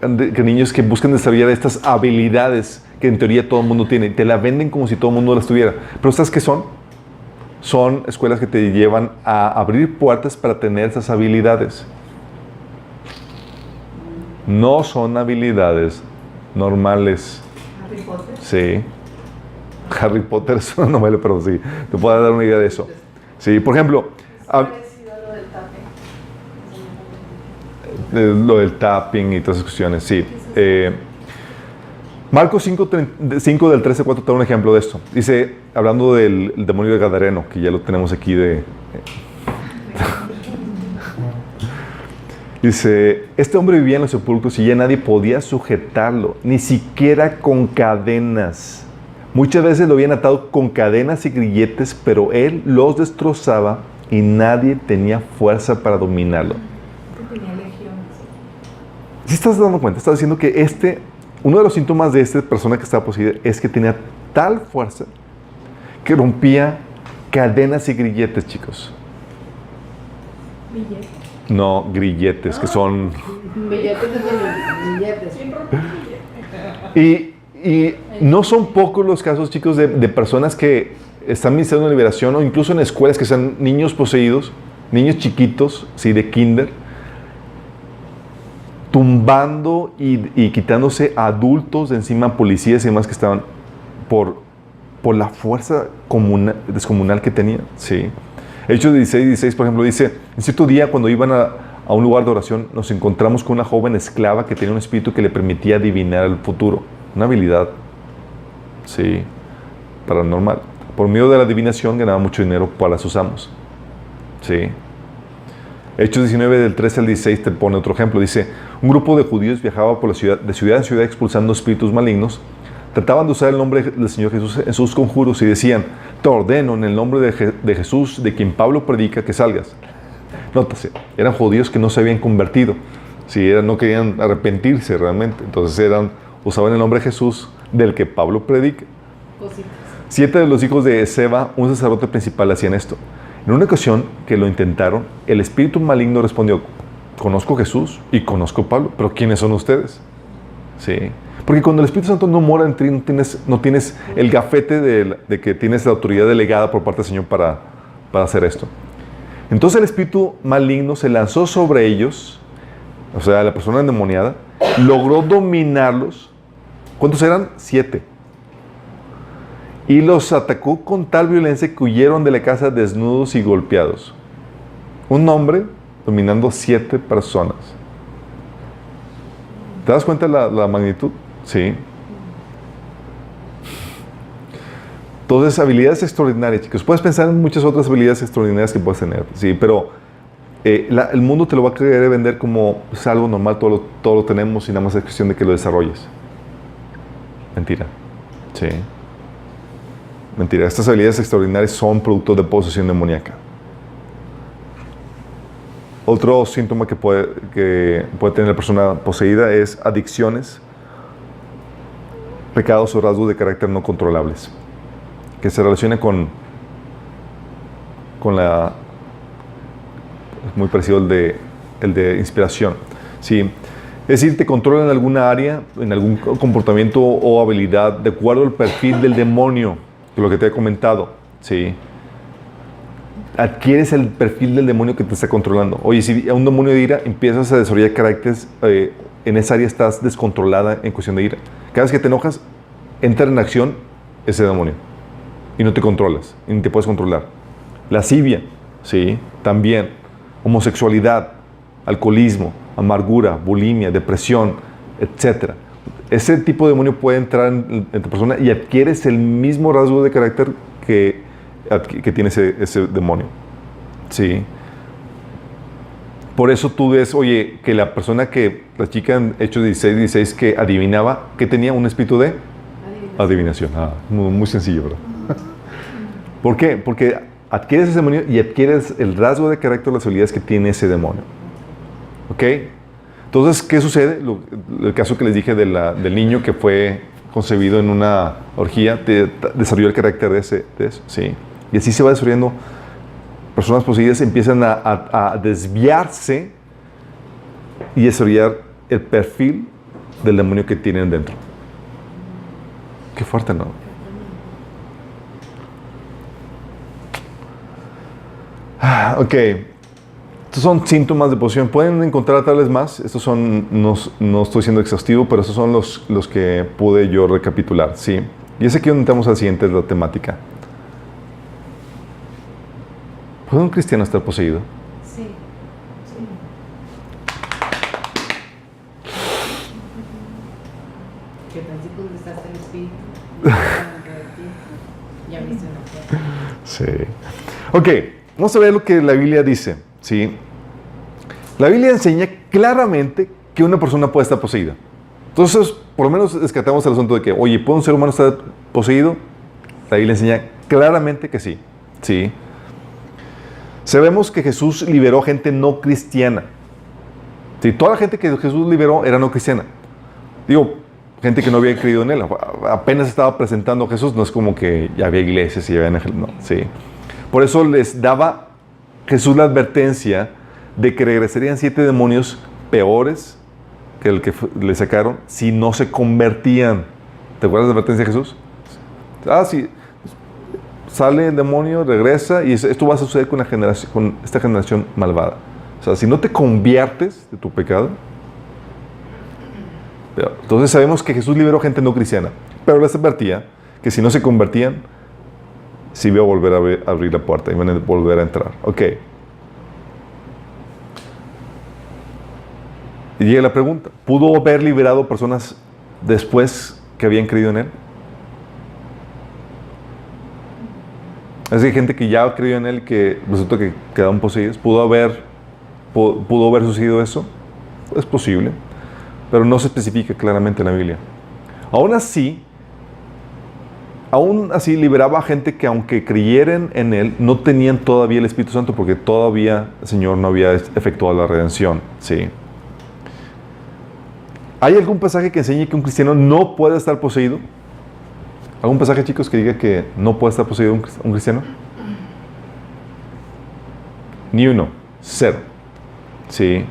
que niños que buscan desarrollar estas habilidades que en teoría todo el mundo tiene. Y te la venden como si todo el mundo las tuviera. Pero ¿sabes qué son? Son escuelas que te llevan a abrir puertas para tener esas habilidades. No son habilidades normales. Harry Potter. Sí. Harry Potter es una novela, pero sí. Te puedo dar una idea de eso. Sí, por ejemplo, Parecido a lo del tapping. lo del tapping y todas esas cuestiones, sí. Marcos 5 del 13 al 4 te da un ejemplo de esto. Dice, hablando del demonio de Gadareno, que ya lo tenemos aquí de... Dice, este hombre vivía en los sepulcros y ya nadie podía sujetarlo, ni siquiera con cadenas. Muchas veces lo habían atado con cadenas y grilletes, pero él los destrozaba y nadie tenía fuerza para dominarlo. Tenía legiones. ¿Sí estás dando cuenta? Estás diciendo que uno de los síntomas de esta persona que estaba poseída es que tenía tal fuerza que rompía cadenas y grilletes, chicos. Billetes. No, grilletes, que son... Billetes de billetes. Y no son pocos los casos, chicos, de personas que están ministrando una liberación o incluso en escuelas que sean niños poseídos, niños chiquitos, ¿sí? De kinder, tumbando y quitándose a adultos de encima, policías y demás que estaban por la fuerza descomunal que tenían, ¿sí? Hechos 16, por ejemplo, dice, en cierto día cuando iban a un lugar de oración, nos encontramos con una joven esclava que tenía un espíritu que le permitía adivinar el futuro. Una habilidad, sí, paranormal. Por medio de la adivinación ganaba mucho dinero para sus amos. Sí. Hechos 19 del 13 al 16 te pone otro ejemplo. Dice, un grupo de judíos viajaba por la ciudad, de ciudad en ciudad expulsando espíritus malignos. Trataban de usar el nombre del Señor Jesús en sus conjuros y decían, te ordeno en el nombre de Jesús, de quien Pablo predica, que salgas. Nótase, eran judíos que no se habían convertido. Sí, no querían arrepentirse realmente. Entonces usaban el nombre de Jesús, del que Pablo predica. Cositas. 7 de los hijos de Seba, un sacerdote principal, hacían esto. En una ocasión que lo intentaron, el espíritu maligno respondió, conozco a Jesús y conozco a Pablo, pero ¿quiénes son ustedes? Sí. Porque cuando el Espíritu Santo no mora en ti, no tienes el gafete de que tienes la autoridad delegada por parte del Señor para hacer esto. Entonces el espíritu maligno se lanzó sobre ellos, o sea, la persona endemoniada, logró dominarlos. ¿Cuántos eran? 7. Y los atacó con tal violencia que huyeron de la casa desnudos y golpeados. Un hombre dominando 7 personas. ¿Te das cuenta la magnitud? Sí. Entonces, habilidades extraordinarias, chicos. Puedes pensar en muchas otras habilidades extraordinarias que puedes tener, sí, pero el mundo te lo va a querer vender como es algo normal, todo lo tenemos y nada más es cuestión de que lo desarrolles. Mentira. Sí. Mentira. Estas habilidades extraordinarias son producto de posesión demoníaca. Otro síntoma que puede tener la persona poseída es adicciones, pecados o rasgos de carácter no controlables, que se relaciona con la... Es muy parecido el de inspiración. ¿Sí? Es decir, te controlan en alguna área, en algún comportamiento o habilidad, de acuerdo al perfil del demonio, que lo que te he comentado. ¿Sí? Adquieres el perfil del demonio que te está controlando. Oye, si a un demonio de ira empiezas a desarrollar caracteres, en esa área estás descontrolada en cuestión de ira. Cada vez que te enojas, entra en acción ese demonio. Y no te controlas, y ni te puedes controlar. Lascivia, ¿sí? También. Homosexualidad, alcoholismo, amargura, bulimia, depresión, etc. Ese tipo de demonio puede entrar en tu persona y adquieres el mismo rasgo de carácter que tiene ese demonio. ¿Sí? Por eso tú ves, oye, que la chica en Hechos 16, que adivinaba, que tenía un espíritu de adivinación. Muy, muy sencillo, ¿verdad? ¿Por qué? Porque adquieres ese demonio y adquieres el rasgo de carácter, las habilidades que tiene ese demonio. ¿Ok? Entonces, ¿qué sucede? El caso que les dije del niño que fue concebido en una orgía, desarrolló el carácter de eso, ¿sí? Y así se va desarrollando. Personas poseídas empiezan a desviarse y desarrollar el perfil del demonio que tienen dentro. Qué fuerte, ¿no? Ok. Estos son síntomas de posesión. Pueden encontrar tal vez más. Estos son, no estoy siendo exhaustivo, pero estos son los que pude yo recapitular, ¿sí? Y es aquí donde entramos al siguiente de la temática. ¿Puede un cristiano estar poseído? Sí. ¿Qué tal si contestaste el espíritu? Ya viste una cosa. Sí. Ok, vamos a ver lo que la Biblia dice, ¿sí? La Biblia enseña claramente que una persona puede estar poseída. Entonces, por lo menos descartamos el asunto de que, oye, ¿puede un ser humano estar poseído? La Biblia enseña claramente que sí, ¿sí? Sabemos que Jesús liberó gente no cristiana. Sí, toda la gente que Jesús liberó era no cristiana. Digo, gente que no había creído en Él. Apenas estaba presentando a Jesús. No es como que ya había iglesias y ya había ángeles. No, sí. Por eso les daba Jesús la advertencia de que regresarían 7 demonios peores que el que le sacaron si no se convertían. ¿Te acuerdas de la advertencia de Jesús? Sí. Sale el demonio, regresa, y esto va a suceder con esta generación malvada. O sea, si no te conviertes de tu pecado. Entonces sabemos que Jesús liberó gente no cristiana, pero les advertía que si no se convertían, sí iba a volver a abrir la puerta, iban a volver a entrar. Ok. Y llega la pregunta: ¿pudo haber liberado personas después que habían creído en Él? Es decir, gente que ya creyó en Él, que resulta que quedaron poseídos. ¿Pudo haber sucedido eso? Es posible, pero no se especifica claramente en la Biblia. Aún así liberaba a gente que, aunque creyeran en Él, no tenían todavía el Espíritu Santo, porque todavía el Señor no había efectuado la redención. ¿Sí? ¿Hay algún pasaje que enseñe que un cristiano no puede estar poseído? ¿Algún pasaje, chicos, que diga que no puede estar poseído un cristiano? Ni uno. 0. ¿Sí?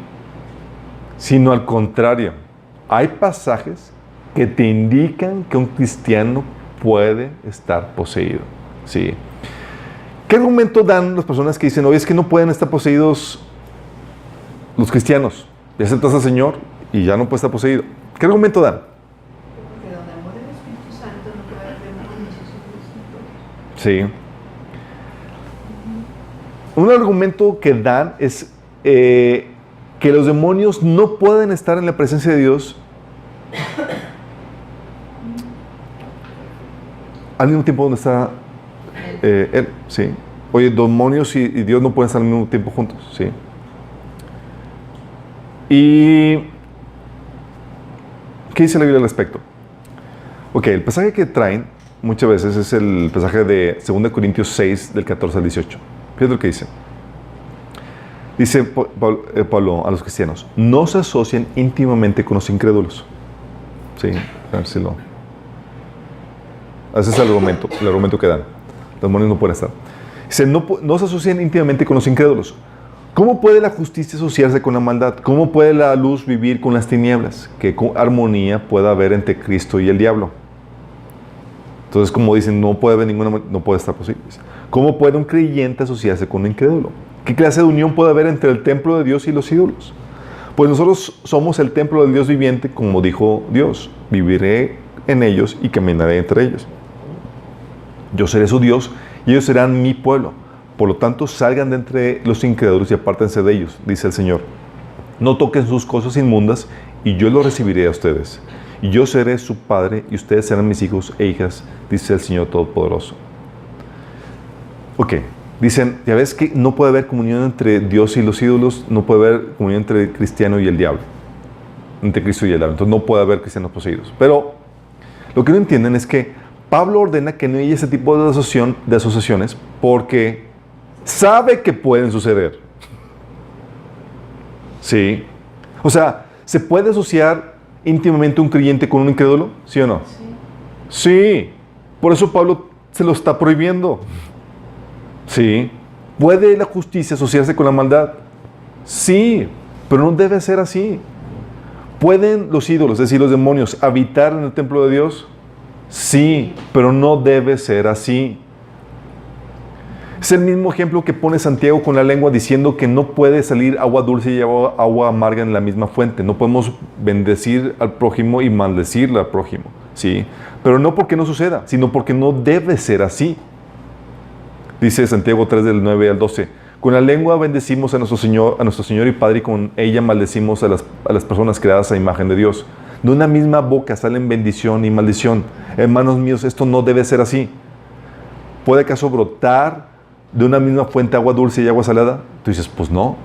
Sino al contrario. Hay pasajes que te indican que un cristiano puede estar poseído. ¿Sí? ¿Qué argumento dan las personas que dicen, oye, es que no pueden estar poseídos los cristianos? Ya aceptas al Señor y ya no puede estar poseído. ¿Qué argumento dan? Porque donde muere el Espíritu Santo no puede haber demonios, eso es Sí. Un argumento que dan es que los demonios no pueden estar en la presencia de Dios al mismo tiempo donde está Él. ¿Sí? Oye, demonios y Dios no pueden estar al mismo tiempo juntos. ¿Sí? ¿Y qué dice la Biblia al respecto? Ok, el pasaje que traen muchas veces es el pasaje de 2 Corintios 6, del 14 al 18. Fíjate lo que dice. Dice Pablo a los cristianos: no se asocien íntimamente con los incrédulos. Sí, a ver si lo... Ese es el argumento que dan. Los demonios no pueden estar. Dice, no se asocien íntimamente con los incrédulos. ¿Cómo puede la justicia asociarse con la maldad? ¿Cómo puede la luz vivir con las tinieblas? ¿Qué armonía puede haber entre Cristo y el diablo? Entonces, como dicen, no puede estar posible. ¿Cómo puede un creyente asociarse con un incrédulo? ¿Qué clase de unión puede haber entre el templo de Dios y los ídolos? Pues nosotros somos el templo del Dios viviente, como dijo Dios. Viviré en ellos y caminaré entre ellos. Yo seré su Dios y ellos serán mi pueblo. Por lo tanto, salgan de entre los incrédulos y apártense de ellos, dice el Señor. No toquen sus cosas inmundas y yo los recibiré a ustedes. Y yo seré su padre y ustedes serán mis hijos e hijas, dice el Señor Todopoderoso. Ok, dicen, ya ves que no puede haber comunión entre Dios y los ídolos, no puede haber comunión entre el cristiano y el diablo, entre Cristo y el diablo, entonces no puede haber cristianos poseídos. Pero lo que no entienden es que Pablo ordena que no haya ese tipo de asociaciones porque sabe que pueden suceder. Sí. O sea, ¿se puede asociar íntimamente un creyente con un incrédulo? ¿Sí o no? Sí. Por eso Pablo se lo está prohibiendo. Sí. ¿Puede la justicia asociarse con la maldad? Sí. Pero no debe ser así. ¿Pueden los ídolos, es decir, los demonios, habitar en el templo de Dios? Sí. Pero no debe ser así. Es el mismo ejemplo que pone Santiago con la lengua diciendo que no puede salir agua dulce y agua amarga en la misma fuente. No podemos bendecir al prójimo y maldecirle al prójimo, ¿sí? Pero no porque no suceda, sino porque no debe ser así. Dice Santiago 3 del 9 al 12. Con la lengua bendecimos a nuestro Señor y Padre y con ella maldecimos a las personas creadas a imagen de Dios. De una misma boca salen bendición y maldición. Hermanos míos, esto no debe ser así. ¿Puede acaso brotar de una misma fuente agua dulce y agua salada? Tú dices, pues no.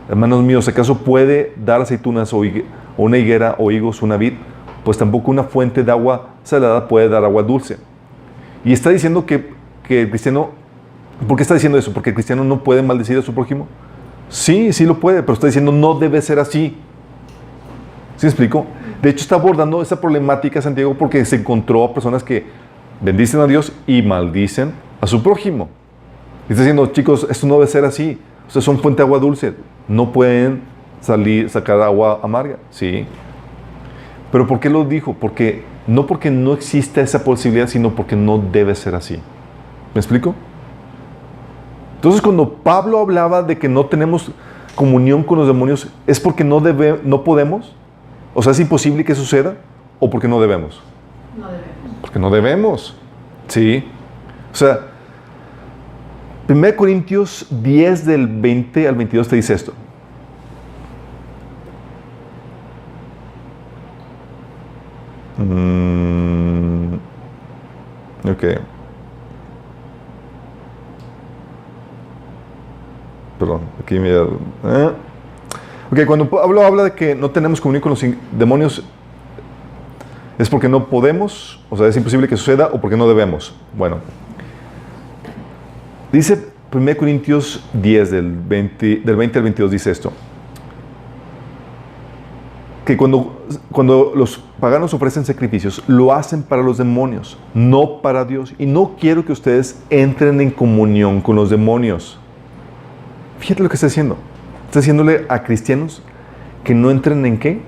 Hermanos míos, ¿acaso puede dar aceitunas o una higuera o higos una vid? Pues tampoco una fuente de agua salada puede dar agua dulce. Y está diciendo que el cristiano, ¿por qué está diciendo eso? ¿Porque el cristiano no puede maldecir a su prójimo? Sí, sí lo puede, pero está diciendo no debe ser así. ¿Sí me explico? De hecho, está abordando esa problemática Santiago porque se encontró a personas que bendicen a Dios y maldicen a su prójimo. Y está diciendo, chicos, esto no debe ser así. Ustedes son fuente de agua dulce. No pueden sacar agua amarga. Sí. ¿Pero por qué lo dijo? Porque no exista esa posibilidad, sino porque no debe ser así. ¿Me explico? Entonces, cuando Pablo hablaba de que no tenemos comunión con los demonios, ¿es porque no podemos? O sea, ¿es imposible que suceda? ¿O porque no debemos? No debemos. Porque no debemos. Sí. O sea, 1 Corintios 10 del 20 al 22 te dice esto. Ok. Perdón, aquí me... Ok, cuando Pablo habla de que no tenemos comunión con los demonios, ¿es porque no podemos? O sea, ¿es imposible que suceda o porque no debemos? Bueno. Dice 1 Corintios 10, del 20 al 22, dice esto. Que cuando los paganos ofrecen sacrificios, lo hacen para los demonios, no para Dios. Y no quiero que ustedes entren en comunión con los demonios. Fíjate lo que está diciendo. Está diciéndole a cristianos que no entren en ¿qué?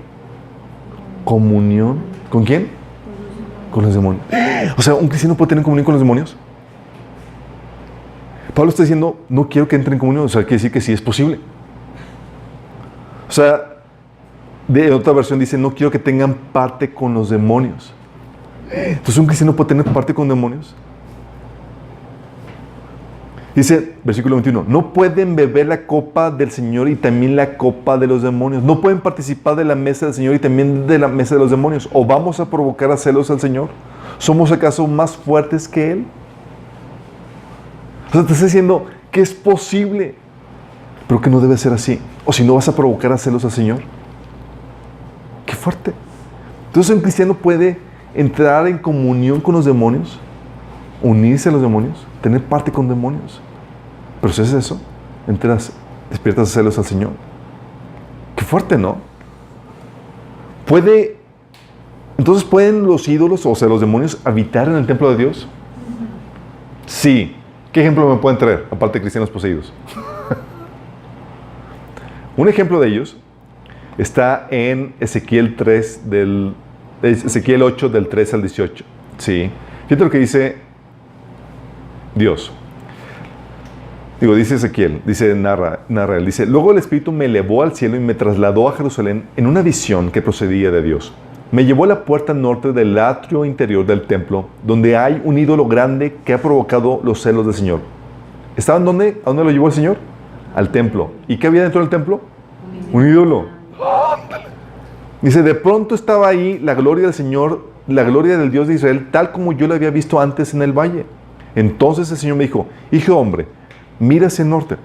Comunión. ¿Con quién? Con los demonios. O sea, ¿un cristiano puede tener comunión con los demonios? Pablo está diciendo, no quiero que entren en comunión. O sea, quiere decir que sí es posible. O sea, de otra versión dice, no quiero que tengan parte con los demonios. Entonces, ¿un cristiano puede tener parte con demonios? Dice, versículo 21, no pueden beber la copa del Señor y también la copa de los demonios. No pueden participar de la mesa del Señor y también de la mesa de los demonios. ¿O vamos a provocar a celos al Señor? ¿Somos acaso más fuertes que Él? O sea, te está diciendo que es posible, pero que no debe ser así. O si no, vas a provocar a celos al Señor. ¡Qué fuerte! Entonces, un cristiano puede entrar en comunión con los demonios, unirse a los demonios, tener parte con demonios. Pero si es eso, despiertas a celos al Señor. ¡Qué fuerte!, ¿no? Entonces, ¿pueden los ídolos, o sea, los demonios, habitar en el templo de Dios? Sí. ¿Qué ejemplo me pueden traer, aparte de cristianos poseídos? Un ejemplo de ellos está en Ezequiel 8, del 3 al 18. Sí. Fíjate lo que dice Dios. Dice Ezequiel, narra él, dice, luego el Espíritu me elevó al cielo y me trasladó a Jerusalén en una visión que procedía de Dios. Me llevó a la puerta norte del atrio interior del templo, donde hay un ídolo grande que ha provocado los celos del Señor. ¿Estaba en dónde? ¿A dónde lo llevó el Señor? Al templo. ¿Y qué había dentro del templo? Un ídolo. Dice, de pronto estaba ahí la gloria del Señor, la gloria del Dios de Israel, tal como yo la había visto antes en el valle. Entonces el Señor me dijo, hijo de hombre, mira hacia el norte.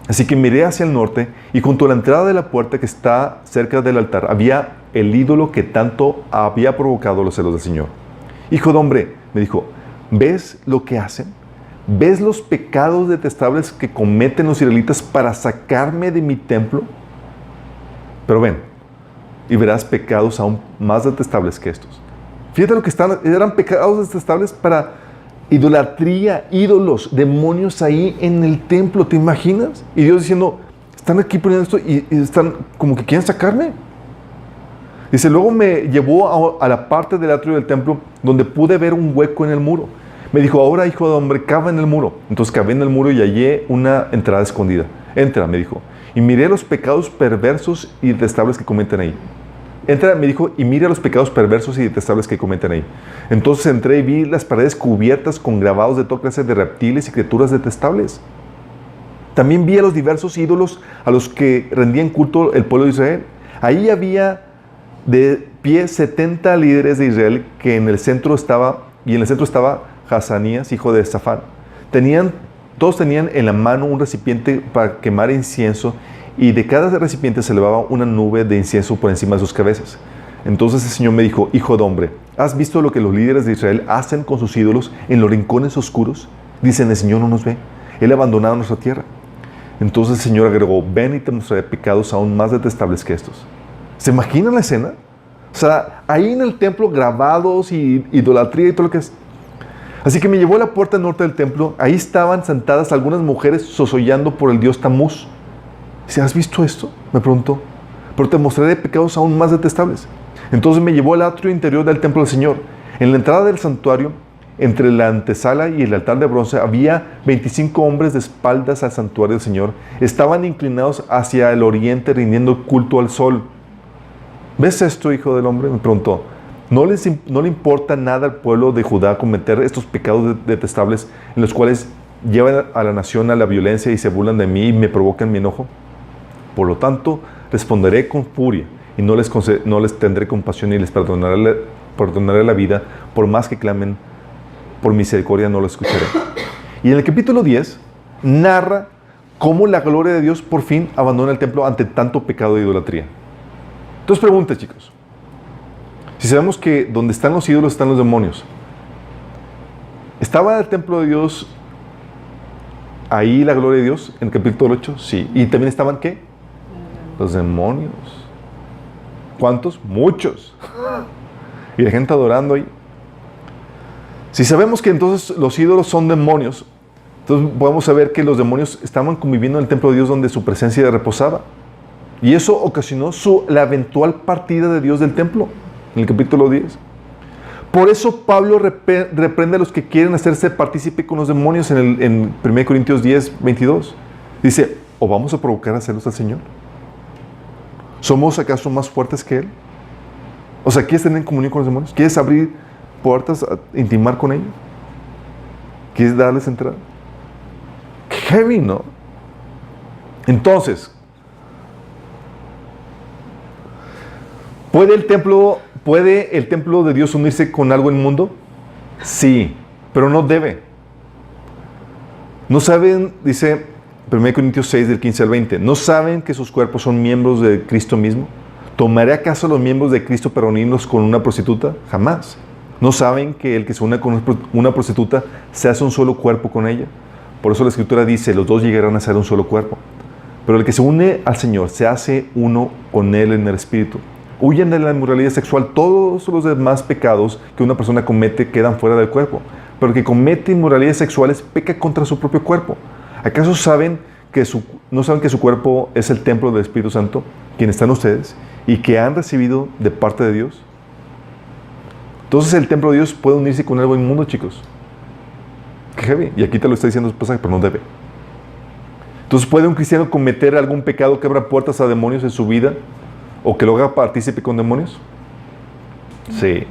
Así que miré hacia el norte y junto a la entrada de la puerta que está cerca del altar había el ídolo que tanto había provocado los celos del Señor. Hijo de hombre, me dijo, ¿ves lo que hacen? ¿Ves los pecados detestables que cometen los israelitas para sacarme de mi templo? Pero ven, y verás pecados aún más detestables que estos. Fíjate lo que eran pecados detestables para idolatría, ídolos, demonios ahí en el templo, ¿te imaginas? Y Dios diciendo, están aquí poniendo esto y están como que quieren sacarme. Dice, luego me llevó a la parte del atrio del templo donde pude ver un hueco en el muro. Me dijo, ahora hijo de hombre, cava en el muro. Entonces cavé en el muro y hallé una entrada escondida. Entra, me dijo, y miré los pecados perversos y detestables que cometen ahí. Entra, me dijo, y mira los pecados perversos y detestables que cometen ahí. Entonces entré y vi las paredes cubiertas con grabados de toda clase de reptiles y criaturas detestables. También vi a los diversos ídolos a los que rendían culto el pueblo de Israel. Ahí había de pie 70 líderes de Israel que en el centro estaba Hazanías, hijo de Safán. Todos tenían en la mano un recipiente para quemar incienso y de cada recipiente se elevaba una nube de incienso por encima de sus cabezas. Entonces el Señor me dijo, hijo de hombre, ¿has visto lo que los líderes de Israel hacen con sus ídolos en los rincones oscuros? Dicen, el Señor no nos ve, Él ha abandonado nuestra tierra. Entonces el Señor agregó, ven y te mostraré pecados aún más detestables que estos. ¿Se imaginan la escena? O sea, ahí en el templo grabados y idolatría y todo lo que es. Así que me llevó a la puerta norte del templo. Ahí estaban sentadas algunas mujeres sosollando por el dios Tamuz. Dice, ¿has visto esto? Me preguntó. Pero te mostraré pecados aún más detestables. Entonces me llevó al atrio interior del templo del Señor. En la entrada del santuario, entre la antesala y el altar de bronce, había 25 hombres de espaldas al santuario del Señor. Estaban inclinados hacia el oriente, rindiendo culto al sol. ¿Ves esto, hijo del hombre? Me preguntó. ¿No le importa nada al pueblo de Judá cometer estos pecados detestables en los cuales llevan a la nación a la violencia y se burlan de mí y me provocan mi enojo? Por lo tanto, responderé con furia y no les tendré compasión y les perdonaré la vida, por más que clamen por misericordia no lo escucharé. Y en el capítulo 10 narra cómo la gloria de Dios por fin abandona el templo ante tanto pecado de idolatría. Entonces pregunta, chicos. Si sabemos que donde están los ídolos están los demonios, ¿estaba el templo de Dios ahí la gloria de Dios en el capítulo 8? Sí. ¿Y también estaban qué? Los demonios. ¿Cuántos? Muchos. Y la gente adorando ahí. Si sabemos que entonces los ídolos son demonios, entonces podemos saber que los demonios estaban conviviendo en el templo de Dios donde su presencia reposaba. Y eso ocasionó la eventual partida de Dios del templo, en el capítulo 10. Por eso Pablo reprende a los que quieren hacerse partícipe con los demonios en 1 Corintios 10, 22. Dice, ¿o vamos a provocar a celos al Señor? ¿Somos acaso más fuertes que Él? O sea, ¿quieres tener comunión con los demonios? ¿Quieres abrir puertas, a intimar con ellos? ¿Quieres darles entrada? ¡Qué heavy!, ¿no? Entonces, ¿puede el templo de Dios unirse con algo inmundo? Sí, pero no debe. ¿No saben, dice 1 Corintios 6, del 15 al 20, ¿no saben que sus cuerpos son miembros de Cristo mismo? ¿Tomaré acaso los miembros de Cristo para unirlos con una prostituta? Jamás. ¿No saben que el que se une con una prostituta se hace un solo cuerpo con ella? Por eso la Escritura dice, los dos llegarán a ser un solo cuerpo. Pero el que se une al Señor se hace uno con Él en el Espíritu. Huyen de la inmoralidad sexual. Todos los demás pecados que una persona comete quedan fuera del cuerpo. Pero el que comete inmoralidades sexuales peca contra su propio cuerpo. ¿Acaso no saben que su cuerpo es el templo del Espíritu Santo, quien está en ustedes, y que han recibido de parte de Dios? Entonces el templo de Dios puede unirse con algo inmundo, chicos. Qué heavy. Y aquí te lo está diciendo el pasaje, pero no debe. Entonces, ¿puede un cristiano cometer algún pecado que abra puertas a demonios en su vida? ¿O que lo haga partícipe con demonios? Sí.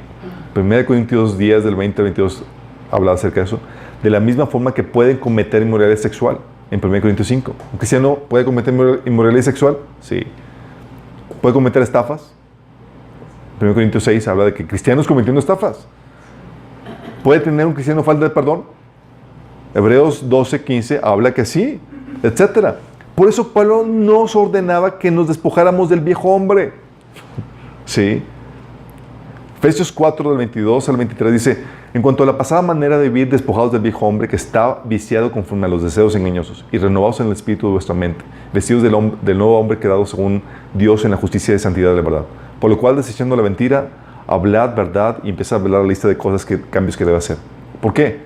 1 Corintios 10, del 20 al 22, habla acerca de eso. De la misma forma que pueden cometer inmoralidad sexual, en 1 Corintios 5. ¿Un cristiano puede cometer inmoralidad sexual? Sí. ¿Puede cometer estafas? 1 Corintios 6 habla de que cristianos cometiendo estafas. ¿Puede tener un cristiano falta de perdón? Hebreos 12, 15 habla que sí, etc. Por eso Pablo nos ordenaba que nos despojáramos del viejo hombre. Sí. Efesios 4, del 22 al 23 dice: en cuanto a la pasada manera de vivir, despojados del viejo hombre que está viciado conforme a los deseos engañosos, y renovados en el espíritu de vuestra mente, vestidos del nuevo hombre creado según Dios en la justicia y santidad de la verdad. Por lo cual, desechando la mentira, hablad verdad y empieza a hablar la lista de cambios que debe hacer. ¿Por qué?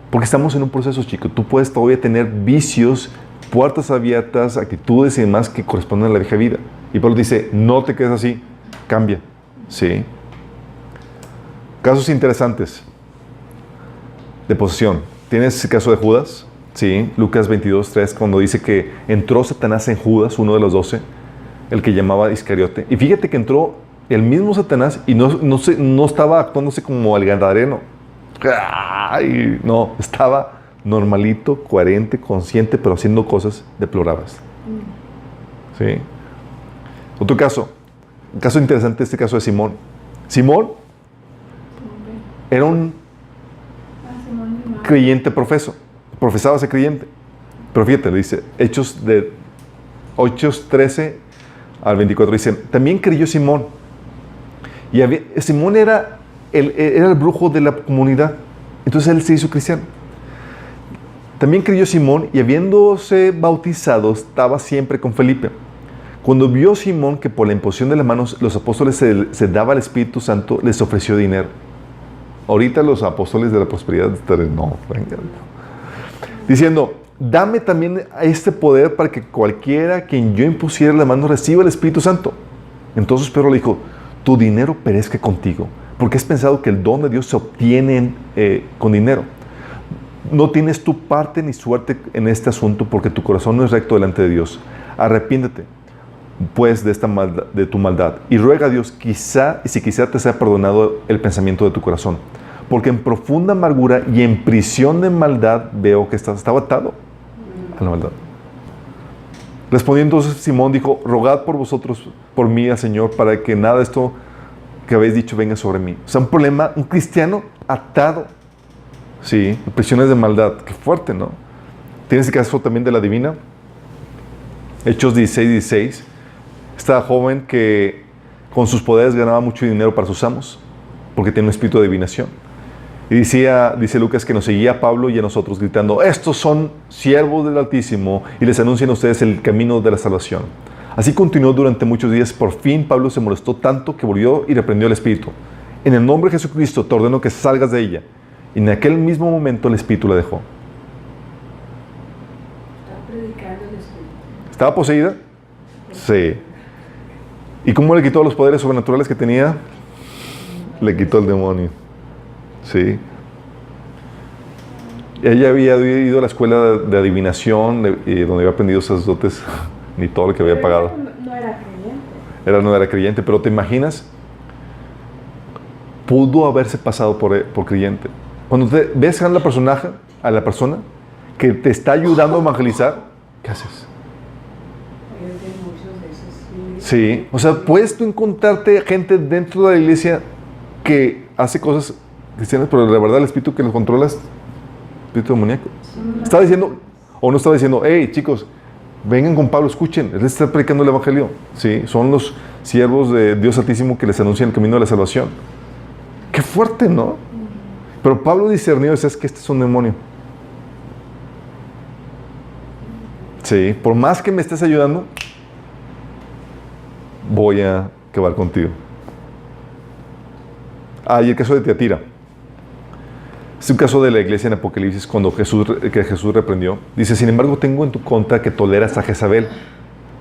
Porque estamos en un proceso, chicos. Tú puedes todavía tener vicios, puertas abiertas, actitudes y demás que corresponden a la vieja vida. Y Pablo dice: no te quedes así, cambia. ¿Sí? Casos interesantes de posesión. ¿Tienes el caso de Judas? Sí, Lucas 22, 3, cuando dice que entró Satanás en Judas, uno de los 12, el que llamaba Iscariote. Y fíjate que entró el mismo Satanás y no estaba actuándose como el gadareno. Ay, no, estaba normalito, coherente, consciente, pero haciendo cosas deplorables. ¿Sí? Otro caso. Un caso interesante, este caso de Simón. Simón era un creyente profesaba ser creyente. Pero fíjate, le dice, Hechos 13 al 24, dice: también creyó Simón. Y Simón era el brujo de la comunidad. Entonces él se hizo cristiano. También creyó Simón, y habiéndose bautizado, estaba siempre con Felipe. Cuando vio Simón que por la imposición de las manos los apóstoles se daba al Espíritu Santo, les ofreció dinero. Ahorita los apóstoles de la prosperidad no, venga, diciendo: dame también este poder para que cualquiera a quien yo impusiera la mano reciba el Espíritu Santo. Entonces Pedro le dijo: tu dinero perezca contigo, porque has pensado que el don de Dios se obtiene con dinero. No tienes tu parte ni suerte en este asunto, porque tu corazón no es recto delante de Dios. Arrepiéntete pues de tu maldad, y ruega a Dios si quizá te sea perdonado el pensamiento de tu corazón, porque en profunda amargura y en prisión de maldad veo que estaba atado a la maldad. Respondiendo entonces Simón dijo: rogad por vosotros, por mí al Señor, para que nada de esto que habéis dicho venga sobre mí. O sea, un problema, un cristiano atado, sí, en prisiones de maldad. Qué fuerte, ¿no? Tienes el caso también de la divina, Hechos 16, 16. Esta joven que con sus poderes ganaba mucho dinero para sus amos, porque tenía un espíritu de adivinación. Y dice Lucas que nos seguía a Pablo y a nosotros gritando: estos son siervos del Altísimo y les anuncian a ustedes el camino de la salvación. Así continuó durante muchos días. Por fin Pablo se molestó tanto que volvió y reprendió al espíritu: en el nombre de Jesucristo te ordeno que salgas de ella. Y en aquel mismo momento el espíritu la dejó. ¿Estaba poseída? Sí. ¿Y cómo le quitó los poderes sobrenaturales que tenía? Le quitó el demonio. Sí. Ella había ido a la escuela de adivinación, donde había aprendido esos dotes, ni todo lo que había pagado. No era creyente. No era creyente, pero ¿te imaginas? Pudo haberse pasado por creyente. Cuando ves a la persona que te está ayudando a evangelizar, ¿qué haces? Sí, o sea, puedes tú encontrarte gente dentro de la iglesia que hace cosas cristianas, pero la verdad el espíritu que los controla es espíritu demoníaco. Estaba diciendo, o no estaba diciendo: hey chicos, vengan con Pablo, escuchen, él está predicando el evangelio. Sí, son los siervos de Dios Altísimo que les anuncian el camino de la salvación. Qué fuerte, ¿no? Pero Pablo discernió, es que este es un demonio. Sí, por más que me estés ayudando, voy a acabar contigo. Y el caso de Tiatira. Es un caso de la iglesia en Apocalipsis, cuando Jesús reprendió. Dice: sin embargo, tengo en tu contra que toleras a Jezabel.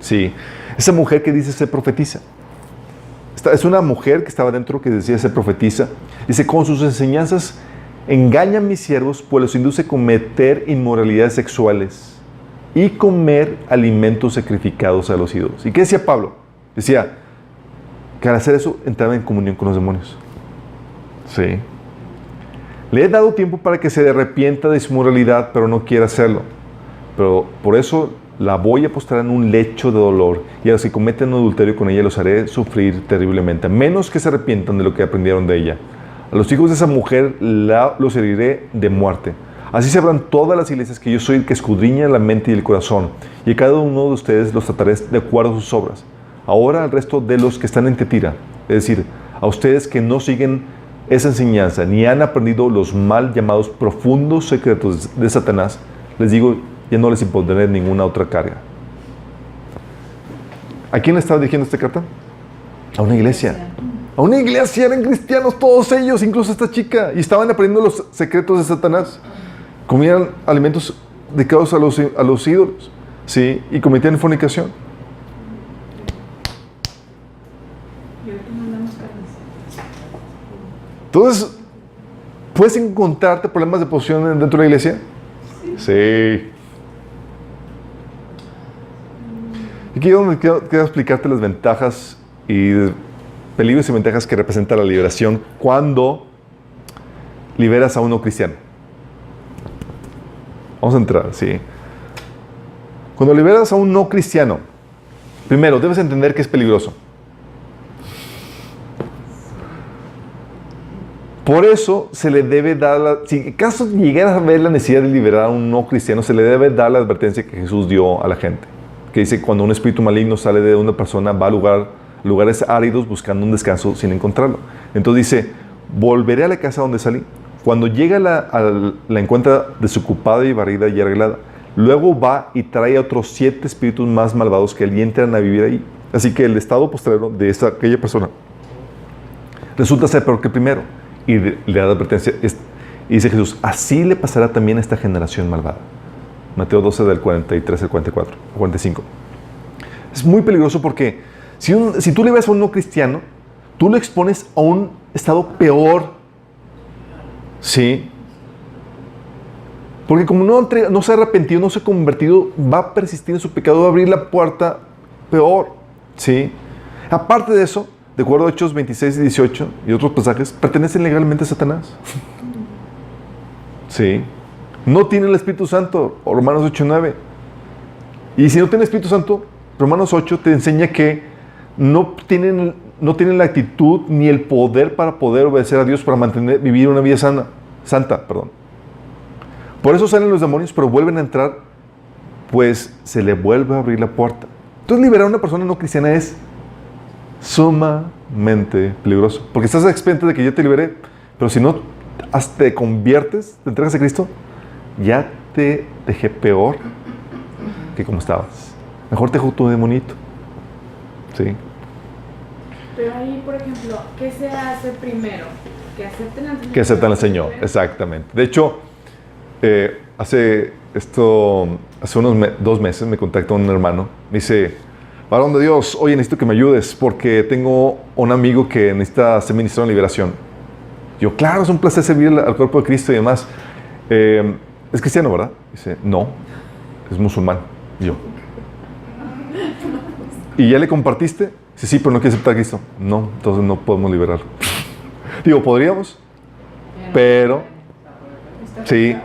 Sí, esa mujer que dice ser profetisa. Es una mujer que estaba dentro, que decía ser profetisa. Dice: con sus enseñanzas engaña a mis siervos, pues los induce a cometer inmoralidades sexuales y comer alimentos sacrificados a los ídolos. ¿Y qué decía Pablo? Decía que al hacer eso entraba en comunión con los demonios. Sí. Le he dado tiempo para que se arrepienta de su moralidad, pero no quiere hacerlo. Pero por eso la voy a postrar en un lecho de dolor, y a los que cometen adulterio con ella los haré sufrir terriblemente, a menos que se arrepientan de lo que aprendieron de ella. A los hijos de esa mujer los heriré de muerte. Así sabrán todas las iglesias que yo soy el que escudriña la mente y el corazón, y a cada uno de ustedes los trataré de acuerdo a sus obras. Ahora al resto de los que están en Tiatira, es decir, a ustedes que no siguen esa enseñanza, ni han aprendido los mal llamados profundos secretos de Satanás, les digo, ya no les impondré ninguna otra carga. ¿A quién le estaba dirigiendo esta carta? A una iglesia. A una iglesia, eran cristianos todos ellos, incluso esta chica, y estaban aprendiendo los secretos de Satanás. Comían alimentos dedicados a los ídolos, ¿sí? Y cometían fornicación. Y ahorita mandamos carnes. Entonces, ¿puedes encontrarte problemas de posesión dentro de la iglesia? Sí. Y aquí es donde quiero explicarte las ventajas y peligros y ventajas que representa la liberación cuando liberas a uno cristiano. Vamos a entrar, ¿sí? Cuando liberas a un no cristiano, primero, debes entender que es peligroso. Por eso se le debe dar, si en caso llegaras a ver la necesidad de liberar a un no cristiano, se le debe dar la advertencia que Jesús dio a la gente. Que dice, cuando un espíritu maligno sale de una persona, va a lugares áridos buscando un descanso sin encontrarlo. Entonces dice, volveré a la casa donde salí. Cuando llega la encuentra desocupada y barrida y arreglada. Luego va y trae a otros 7 espíritus más malvados que él y entran a vivir ahí. Así que el estado postrero de aquella persona resulta ser peor que el primero. Y le da la advertencia. Y dice Jesús, así le pasará también a esta generación malvada. Mateo 12 del 43 al 44, 45. Es muy peligroso porque si tú le ves a un no cristiano, tú lo expones a un estado peor. ¿Sí? Porque como no se ha arrepentido, no se ha convertido, va a persistir en su pecado, va a abrir la puerta peor. ¿Sí? Aparte de eso, de acuerdo a Hechos 26 y 18 y otros pasajes, pertenecen legalmente a Satanás. ¿Sí? No tiene el Espíritu Santo, Romanos 8, 9. Y si no tiene el Espíritu Santo, Romanos 8 te enseña que no tienen la actitud ni el poder para poder obedecer a Dios, para vivir una vida santa. Por eso salen los demonios, pero vuelven a entrar, pues se le vuelve a abrir la puerta. Entonces liberar a una persona no cristiana es sumamente peligroso, porque estás expectante de que ya te liberé, pero si no te conviertes, te entregas a Cristo, ya te dejé peor que como estabas. Mejor te dejo tu demonito. ¿Sí? Pero ahí, por ejemplo, ¿qué se hace primero? Que acepten al Señor. Que aceptan al Señor, exactamente. De hecho, hace unos 2 meses me contactó un hermano. Me dice, varón de Dios, oye, necesito que me ayudes porque tengo un amigo que necesita ser ministro en liberación. Yo, claro, es un placer servir al cuerpo de Cristo y demás. Es cristiano, ¿verdad? Dice, no, es musulmán. Y yo, ¿y ya le compartiste? Dice, sí, pero no quiere aceptar a Cristo. No, entonces no podemos liberarlo. Digo, podríamos, pero sí,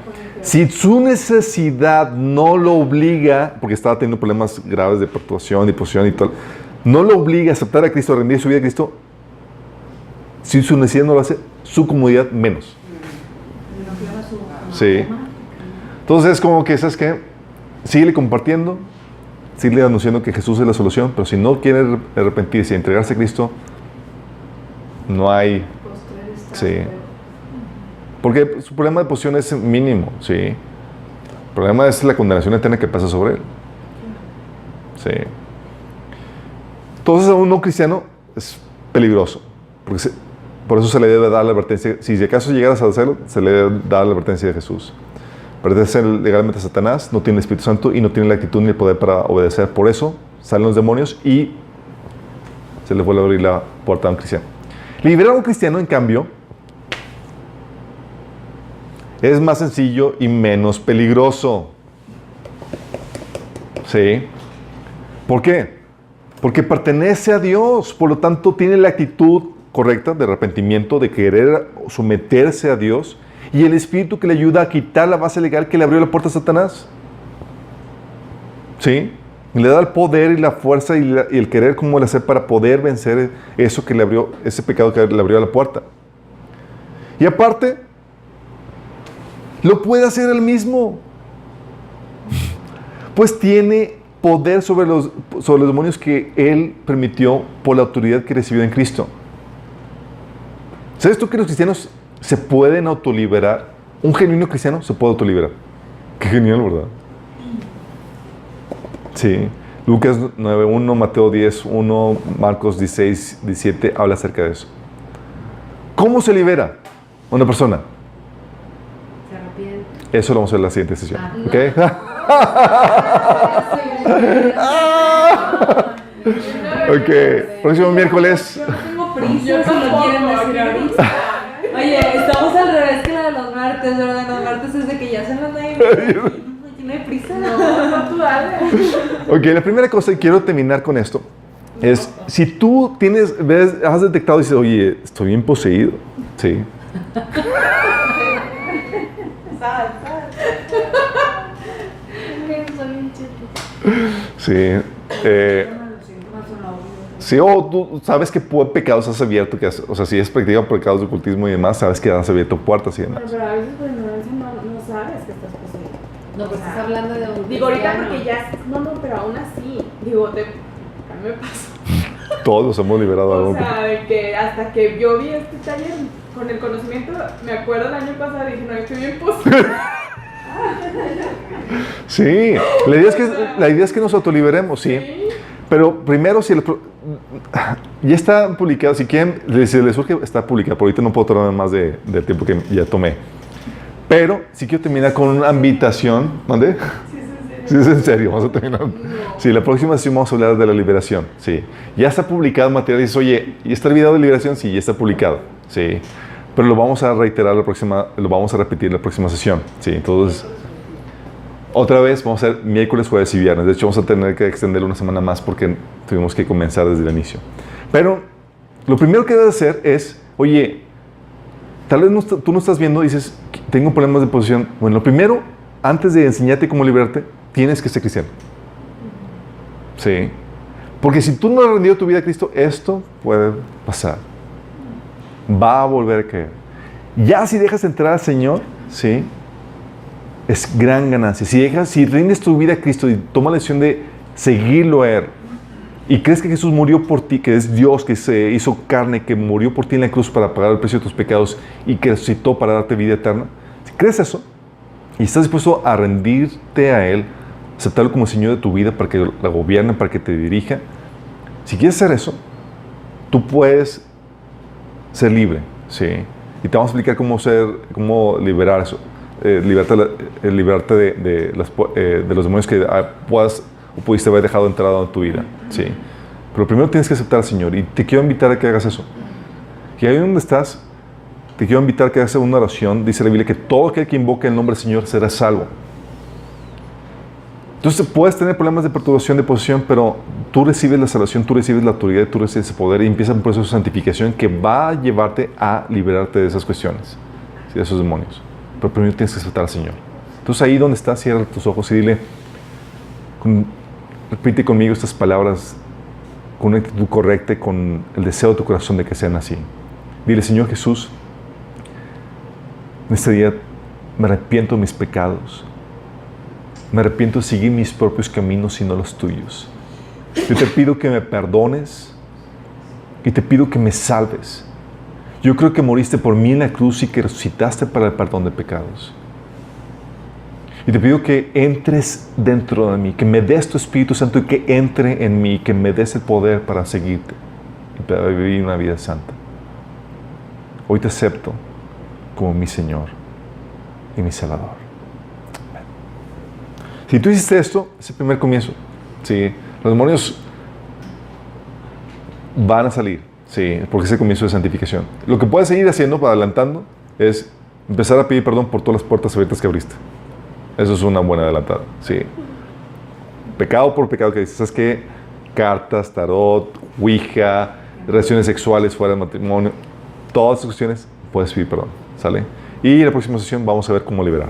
si su necesidad no lo obliga, porque estaba teniendo problemas graves de perturbación y posesión y tal, no lo obliga a aceptar a Cristo, a rendir su vida a Cristo, si su necesidad no lo hace, su comodidad menos. Sí. Entonces es como que, ¿sabes qué? Síguele compartiendo, síguele anunciando que Jesús es la solución, pero si no quiere arrepentirse y entregarse a Cristo, no hay... Sí. Porque su problema de posesión es mínimo, ¿sí? El problema es la condenación eterna que pasa sobre él. Sí. Entonces a un no cristiano es peligroso, porque por eso se le debe dar la advertencia. Si de acaso llegaras a hacerlo, se le debe dar la advertencia de Jesús. Pertenece legalmente a Satanás, no tiene el Espíritu Santo y no tiene la actitud ni el poder para obedecer. Por eso salen los demonios y se le vuelve a abrir la puerta a un cristiano. Liberar a un cristiano, en cambio, es más sencillo y menos peligroso. ¿Sí? ¿Por qué? Porque pertenece a Dios, por lo tanto tiene la actitud correcta, de arrepentimiento, de querer someterse a Dios, y el Espíritu que le ayuda a quitar la base legal que le abrió la puerta a Satanás. ¿Sí? Le da el poder y la fuerza y el querer como el hacer para poder vencer eso que le abrió, ese pecado que le abrió la puerta. Y aparte, lo puede hacer él mismo. Pues tiene poder sobre los demonios que él permitió por la autoridad que recibió en Cristo. ¿Sabes tú que los cristianos se pueden autoliberar? Un genuino cristiano se puede autoliberar. Qué genial, ¿verdad? Sí. Lucas 9:1, Mateo 10:1, Marcos 16:17 habla acerca de eso. ¿Cómo se libera una persona? Se arrepiente. Eso lo vamos a ver en la siguiente sesión. No. ¿Ok? Ok. Próximo miércoles. Yo no tengo prisa, si lo quieren decir ahorita. Oye, estamos al revés que la de los martes, ¿verdad? Los martes es de que ya se nos da y aquí no hay prisa. No, tú dale. Ok, la primera cosa, y quiero terminar con esto, es si tú has detectado y dices, oye, estoy bien poseído. Sí. Sí. Sí, o tú sabes que pecados has abierto, o sea, si has practicado pecados de ocultismo y demás, sabes que has abierto puertas y demás. Pero a veces por ignorancia no sabes que estás poseído. No, pues estás hablando de un Digo, ahorita cristiano. porque ya... No, pero aún así. Digo, a mí me pasó. Todos hemos liberado algo. O sea, de que hasta que yo vi este taller con el conocimiento, me acuerdo el año pasado y dije, no, estoy bien poseída. Sí, la idea es que nos autoliberemos, sí. Pero primero, ya está publicado, si quieren, si les surge, está publicado. Por ahorita no puedo tomar más del tiempo que ya tomé. Pero si quiero terminar con una invitación. ¿Dónde? Sí, es en serio, vamos a terminar. Sí, la próxima sesión vamos a hablar de la liberación. Sí, ya está publicado el material. Dices, oye, ¿y está el video de liberación? Sí, ya está publicado. Sí, pero lo vamos a reiterar lo vamos a repetir la próxima sesión. Sí, entonces, otra vez vamos a hacer miércoles, jueves y viernes. De hecho, vamos a tener que extenderlo una semana más porque tuvimos que comenzar desde el inicio. Pero lo primero que debes hacer es, oye, tal vez tú no estás viendo y dices, tengo problemas de posición. Bueno, lo primero, antes de enseñarte cómo liberarte, tienes que ser cristiano. Sí. Porque si tú no has rendido tu vida a Cristo, esto puede pasar. Va a volver a caer. Ya si dejas entrar al Señor, sí, es gran ganancia. Si rindes tu vida a Cristo y tomas la decisión de seguirlo a Él, y crees que Jesús murió por ti, que es Dios que se hizo carne, que murió por ti en la cruz para pagar el precio de tus pecados y que resucitó para darte vida eterna, si crees eso y estás dispuesto a rendirte a Él, aceptarlo como Señor de tu vida para que la gobierne, para que te dirija, si quieres hacer eso, tú puedes ser libre, ¿sí? Y te vamos a explicar cómo liberar eso, liberarte de los demonios que pudiste haber dejado entrado en tu vida, ¿sí? Pero primero tienes que aceptar al Señor y te quiero invitar a que hagas eso. Y ahí donde estás, te quiero invitar a que hagas una oración. Dice la Biblia que todo aquel que invoque el nombre del Señor será salvo. Entonces puedes tener problemas de perturbación de posesión, pero tú recibes la salvación, tú recibes la autoridad, tú recibes ese poder y empieza un proceso de santificación que va a llevarte a liberarte de esas cuestiones, ¿sí? De esos demonios. Pero primero tienes que aceptar al Señor. Entonces ahí donde estás, cierra tus ojos y dile, repite conmigo estas palabras con una actitud correcta y con el deseo de tu corazón de que sean así. Dile, Señor Jesús, en este día me arrepiento de mis pecados. Me arrepiento de seguir mis propios caminos y no los tuyos. Yo te pido que me perdones y te pido que me salves. Yo creo que moriste por mí en la cruz y que resucitaste para el perdón de pecados. Y te pido que entres dentro de mí, que me des tu Espíritu Santo y que entre en mí, que me des el poder para seguirte y para vivir una vida santa. Hoy te acepto como mi Señor y mi Salvador. Si tú hiciste esto, es el primer comienzo. ¿Sí? Los demonios van a salir, ¿sí? Porque es el comienzo de santificación. Lo que puedes seguir haciendo, adelantando, es empezar a pedir perdón por todas las puertas abiertas que abriste. Eso es una buena adelantada, ¿sí? Pecado por pecado que dices, ¿sabes qué? Cartas, tarot, ouija, relaciones sexuales fuera del matrimonio, todas estas cuestiones, puedes pedir perdón, ¿sale? Y en la próxima sesión vamos a ver cómo liberar.